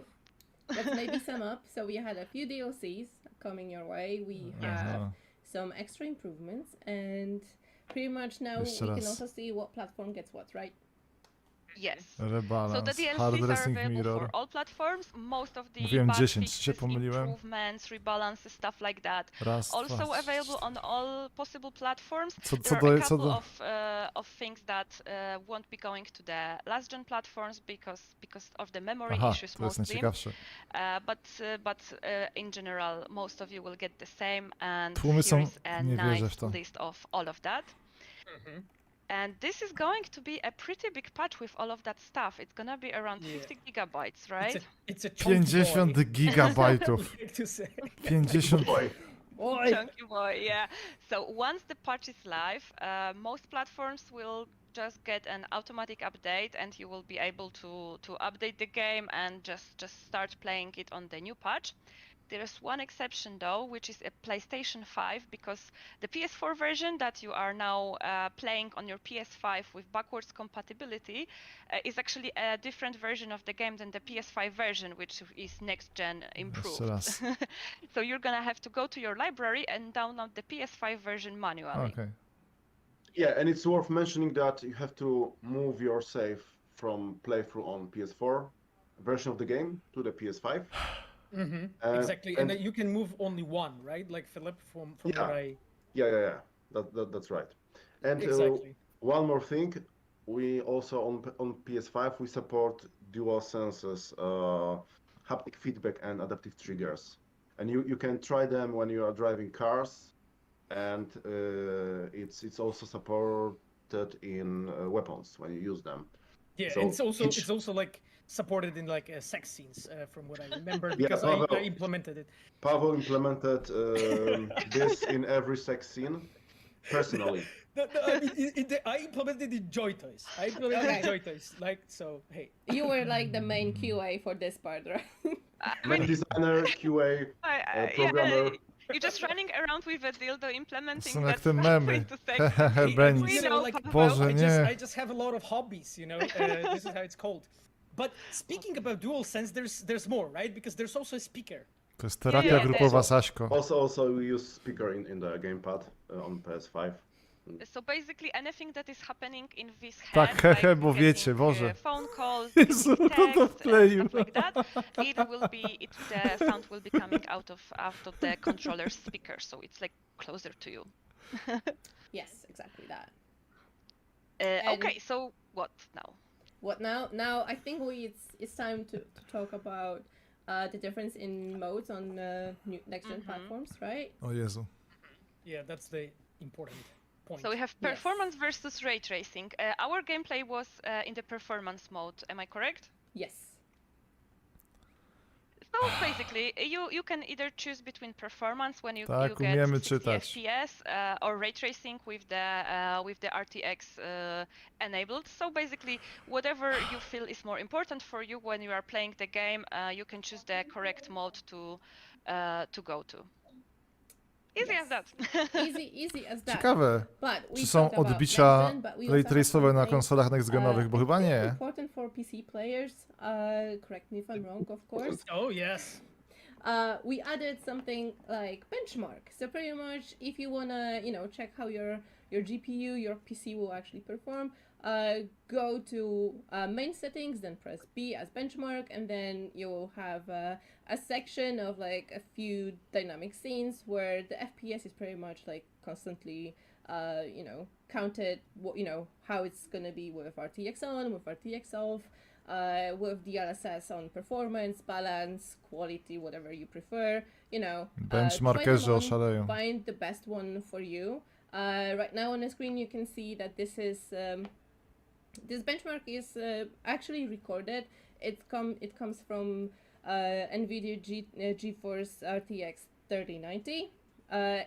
So let's maybe sum up. So we had a few DLCs coming your way. We have some extra improvements, and pretty much now Jeszcze we can raz. also see what platform gets what, right? Yes. So the Rebalans. DLCs Hard are dressing available mirror. for all platforms. Most of the Mówiłem bug 10, czy się fixes, pomyliłem? improvements, rebalances, stuff like that. Raz, Also dwa. available on all possible platforms. Co There do- are a co couple do- of things that won't be going to the last gen platforms because of the memory Aha, issues to jest mostly. najciekawsze. But in general, most of you will get the same, and Tłumy here są- is a nie wierzę w nice to. list of all of that. And this is going to be a pretty big patch with all of that stuff. It's gonna be around 50 gigabytes, right? It's a chunky 50 boy. gigabajtów. Like to say. 50. Boy. Oj! Chunky boy, yeah. So once the patch is live, most platforms will just get an automatic update, and you will be able to update the game and just start playing it on the new patch. There's one exception though, which is a PlayStation 5, because the PS4 version that you are now playing on your PS5 with backwards compatibility is actually a different version of the game than the PS5 version, which is next gen improved. Jeszcze raz. So you're gonna have to go to your library and download the PS5 version manually. Okay. Yeah, and it's worth mentioning that you have to move your save from playthrough on PS4 version of the game to the PS5. Exactly, and you can move only one, right? Like Philip, from Yeah. what I... Yeah. That's right. And Exactly. one more thing, we also on PS5 we support dual senses, haptic feedback and adaptive triggers, and you can try them when you are driving cars, and it's also supported in weapons when you use them. Yeah, So and it's each- also like supported in like sex scenes, from what I remember, Yeah, because Pavel. I implemented it. Pavel implemented this in every sex scene personally. No, I mean, I implemented it in Joy Toys. I implemented Okay. Joy Toys. Like, so, hey. You were like the main QA for this part, right? Main designer, QA, programmer. Yeah, you're just running around with a dildo implementing Są that jak te stuff memy. into sex. Hey, Benis. you know, like, Boże, nie. I just have a lot of hobbies, you know. This is how it's called. But speaking about DualSense, there's more, right? Because there's also a speaker. To jest terapia Yeah, grupowa, też. Saśko. Also we use speaker in the gamepad on PS5. So basically anything that is happening in this head, Tak, hehe, like bo getting, wiecie, Boże. phone calls, Jezu, text, kto to wkleił? stuff like that, the sound will be coming out of the controller's speaker, so it's like closer to you. Yes, exactly that. Okay, so what now? What now? Now I think it's time to talk about the difference in modes on next gen platforms, right? O Jezu. Yeah, that's the important point. So we have performance versus ray tracing. Our gameplay was in the performance mode, am I correct? Yes. So basically, you can either choose between performance when you Tak, get umiemy 60 czytać. FPS or ray tracing with the RTX enabled. So basically, whatever you feel is more important for you when you are playing the game, you can choose the correct mode to go to. Easy as that. Easy as that. Ciekawe, But we czy są talked about odbicia next gen, but we ray also have trace'owe na something, konsolach next-genowych, bo I chyba think nie. important for PC players. Correct me if I'm wrong, of course. Oh, yes. We added something like benchmark. So pretty much, if you wanna, check how your your GPU, your PC will actually perform. Go to main settings, then press B as benchmark, and then you'll have a section of like a few dynamic scenes where the FPS is pretty much like constantly, you know, counted. You know how it's gonna be with RTX on, with RTX off, with DLSS on performance, balance, quality, whatever you prefer. You know, Benchmarkerzy oszaleją. find the best one for you. Right now on the screen you can see that this is this benchmark is actually recorded. It comes from NVIDIA GeForce RTX 3090.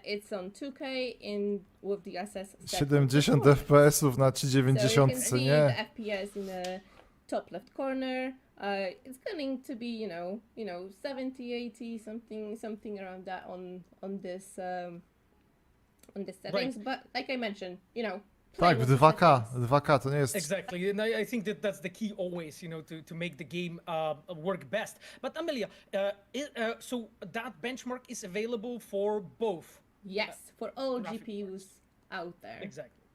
It's on 2K with the SS 70 FPS-ów na 390, so you can see nie? the FPS in the top left corner. It's going to be, you know, 70, 80, something around that on this settings. Right. But like I mentioned, you know. Tak, w 2K to nie jest... Exactly, and I think that's the key always, you know, to make the game work best. But Amelia, so that benchmark is available for both? Yes, for all GPUs out there. Exactly.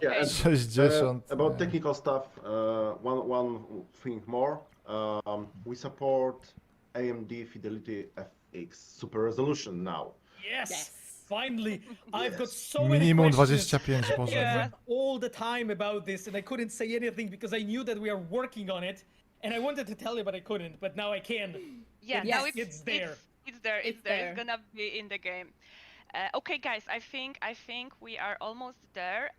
Yeah, and, 60. about technical stuff, one thing more. We support AMD Fidelity FX Super Resolution now. Yes. Finally, I've got so many Minimum questions 25, Boże. yeah, all the time about this, and I couldn't say anything because I knew that we are working on it, and I wanted to tell you, but I couldn't. But now I can. Yeah, And now it's there. It's there. It's gonna be in the game. Okay, guys, I think we are almost there.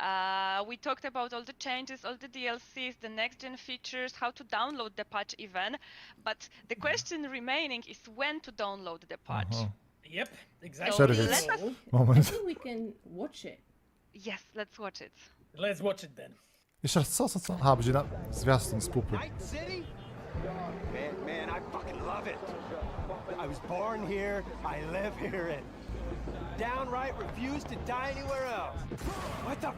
We talked about all the changes, all the DLCs, the next-gen features, how to download the patch even. But the question remaining is when to download the patch. Yep, exactly. Czerwiec. I Moment. think we can watch it. Yes, let's watch it. Let's watch it then. Jeszcze raz, co? Aha, będzie na zwiastun z pupy. Night City? Man, I fucking love it. I was born here, I live here, and downright refuse to die anywhere else. What the?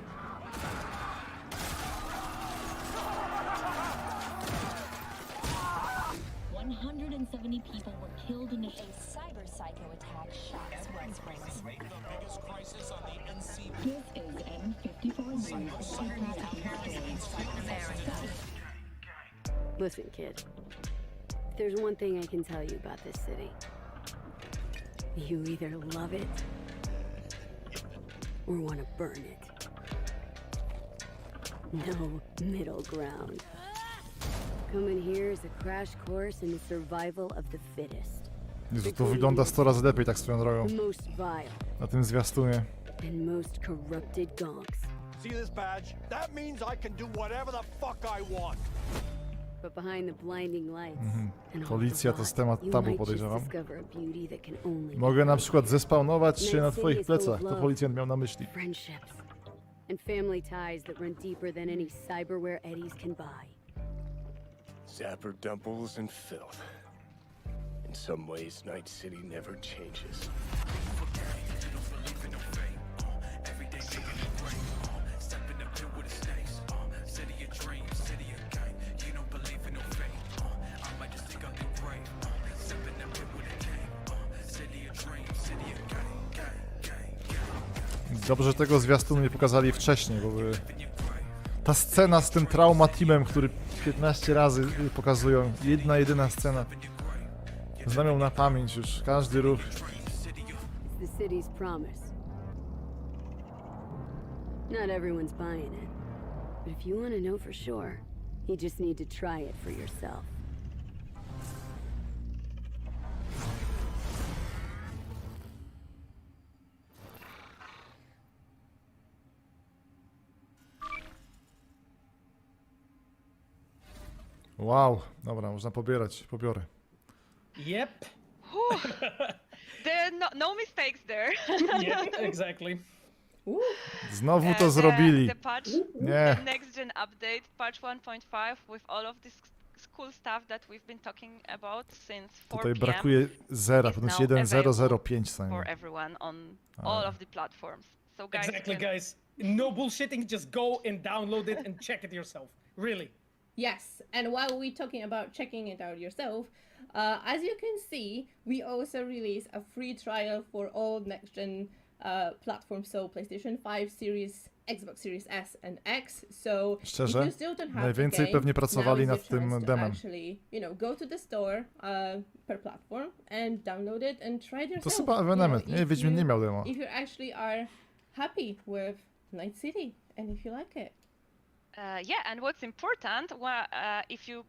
170 people were killed in a cyber psycho attack shocks West Springs. This is N54 Listen, kid. If there's one thing I can tell you about this city, you either love it or want to burn it. No middle ground. Coming here is a crash course in the survival of the fittest. Jezu, to wygląda 100 razy lepiej tak swoją drogą. The most vile Na tym zwiastunie. and most corrupted gonks. See this badge? That means I can do whatever the fuck I want. But behind the blinding lights and all Policja the to jest rot, temat you tabu, might just podejrzewam. discover a beauty that can only be Mogę na found. przykład zespawnować się na Night City twoich is full of plecach. To love, policjant miał na myśli. friendships, and family ties that run deeper than any cyberware eddies can buy. Zapper dumples and filth. In some ways, Night City never changes. Dobrze, że tego zwiastunu nie pokazali wcześniej, bo by... Ta scena z tym trauma teamem, który 15 razy pokazują, jedyna scena. Znam ją na pamięć już, każdy ruch. The city's promise. Not everyone's buying it, but if you want to know for sure, you just need to try it for yourself. Wow, dobra, można pobierać, pobiorę. Yep. There no mistakes there. Yep, exactly. Znowu to zrobili. The patch, Nie. the next gen update, patch 1.5 with all of this cool stuff that we've been talking about since 4 Tutaj p.m. brakuje zera, is powinno now być available 1005 for najmniej. everyone on all of the platforms. So guys, Exactly, guys. No bullshitting. Just go and download it and check it yourself. Really. Yes, and while we're talking about checking it out yourself, as you can see, we also release a free trial for all next-gen platforms, so PlayStation 5, Series, Xbox Series S and X. So Szczerze, if you still don't have najwięcej the game, pewnie pracowali now is nad your tym chance to demem. actually, you know, go to the store per platform and download it and try it yourself. To chyba You know, ewenement. Nie, if Wiedźmin nie you- miał demo. If you actually are happy with Night City and if you like it. Yeah, and what's important, if you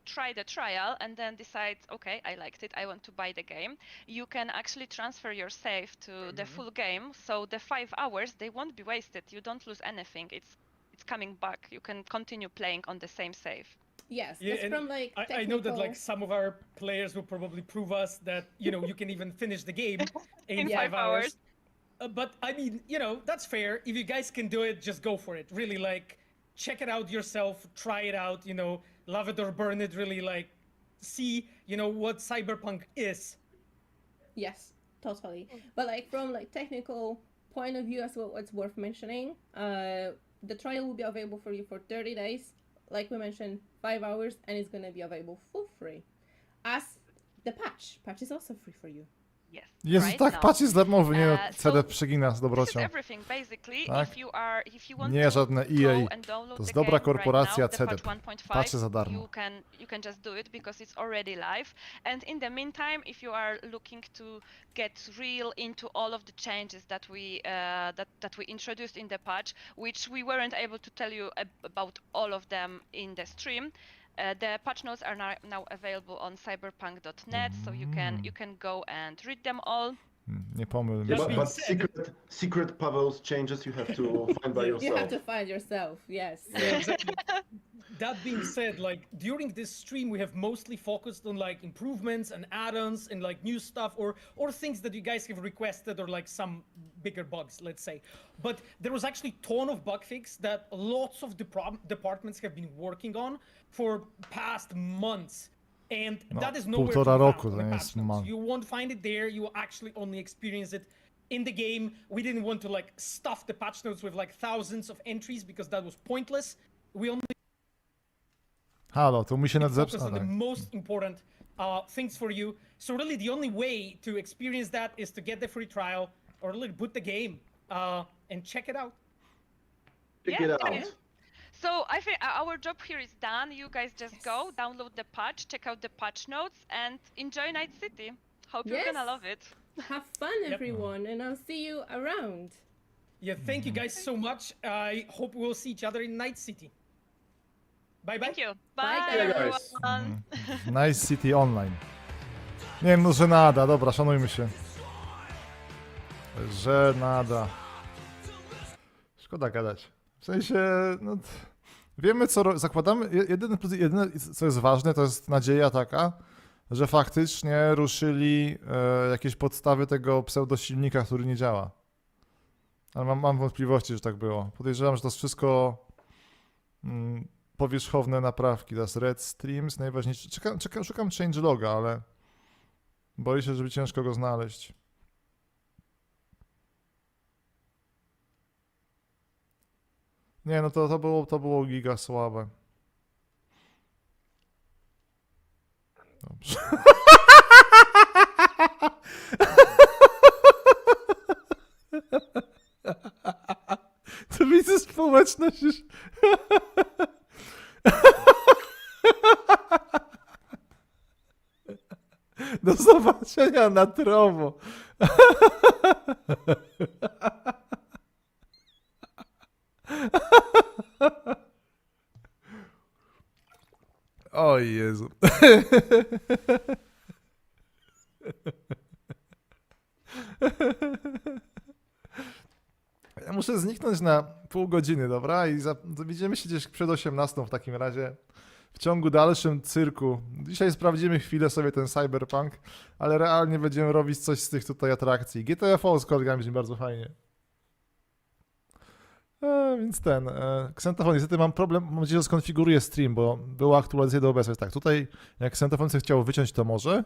try the trial and then decide, okay, I liked it, I want to buy the game, you can actually transfer your save to the full game, so the 5 hours, they won't be wasted, you don't lose anything, it's coming back, you can continue playing on the same save. Yes, Yeah, it's and from like I know that like technical- some of our players will probably prove us that, you know, you can even finish the game in In 5 5 hours. But I mean, you know, that's fair. If you guys can do it, just go for it. Really, like, check it out yourself, try it out, you know, love it or burn it, really, like, see, you know, what Cyberpunk is. Yes, totally. But like from like technical point of view as well, what's worth mentioning, the trial will be available for you for 30 days. Like we mentioned, 5 hours, and it's gonna be available for free. As the patch. Patch is also free for you. Yes. Jezu, right tak, now. patch jest darmowy, nie no, So CD przegina z This is dobrocią. everything basically. Tak? If you want Nie to żadne go EA. and download To jest the dobra game korporacja right now, the CD. patch 1.5, Patche za darmo. you can just do it because it's already live. And in the meantime, if you are looking to get real into all of the changes that we introduced in the patch, which we weren't able to tell you about all of them in the stream. The patch notes are now available on cyberpunk.net, so you can go and read them all. Nie pomyl Yeah, mi but się. secret Pavel's changes you have to find by You yourself. have to find yourself, yes. Yeah, exactly. That being said, like during this stream, we have mostly focused on like improvements and add-ons and like new stuff or things that you guys have requested or like some bigger bugs, let's say. But there was actually a ton of bug fix that lots of departments have been working on for past months. And No, that is nowhere półtora to be roku found to on the jest patch notes. man. You won't find it there. You will actually only experience it in the game. We didn't want to like stuff the patch notes with like thousands of entries because that was pointless. We only Halo, to mi się focus nadzepsa. on the most important things for you. So really the only way to experience that is to get the free trial or really boot the game and check it out. Check Yeah, it out. yeah. So I think our job here is done. You guys just go, download the patch, check out the patch notes, and enjoy Night City. Hope you're gonna Yes. love it. Have fun, everyone, and I'll see you around. Yeah, thank you guys so much. I hope we'll see each other in Night City. Bye bye. Thank you. Bye, Bye, guys. everyone. Nice City Online. Nie no, żenada, dobra, szanujmy się. Żenada. Szkoda gadać. W sensie, no... Wiemy co zakładamy, jedyne co jest ważne to jest nadzieja taka, że faktycznie ruszyli jakieś podstawy tego pseudosilnika, który nie działa. Ale mam wątpliwości, że tak było. Podejrzewam, że to jest wszystko powierzchowne naprawki. Teraz Red Streams, najważniejsze. Szukam changeloga, ale boję się, żeby ciężko go znaleźć. Nie, no to było giga słabe. Dobrze. To widzę społeczność już. Do zobaczenia na Trovo. O Jezu. Ja muszę zniknąć na pół godziny, dobra? I widzimy się gdzieś przed 18 w takim razie. W ciągu dalszym cyrku. Dzisiaj sprawdzimy chwilę sobie ten Cyberpunk, ale realnie będziemy robić coś z tych tutaj atrakcji. GTFO z kolegami brzmi bardzo fajnie. Więc Ksentofon, niestety mam problem, mam nadzieję, że skonfiguruję stream, bo była aktualizacja do OBS. Tak, tutaj jak Ksentofon chciał wyciąć, to może.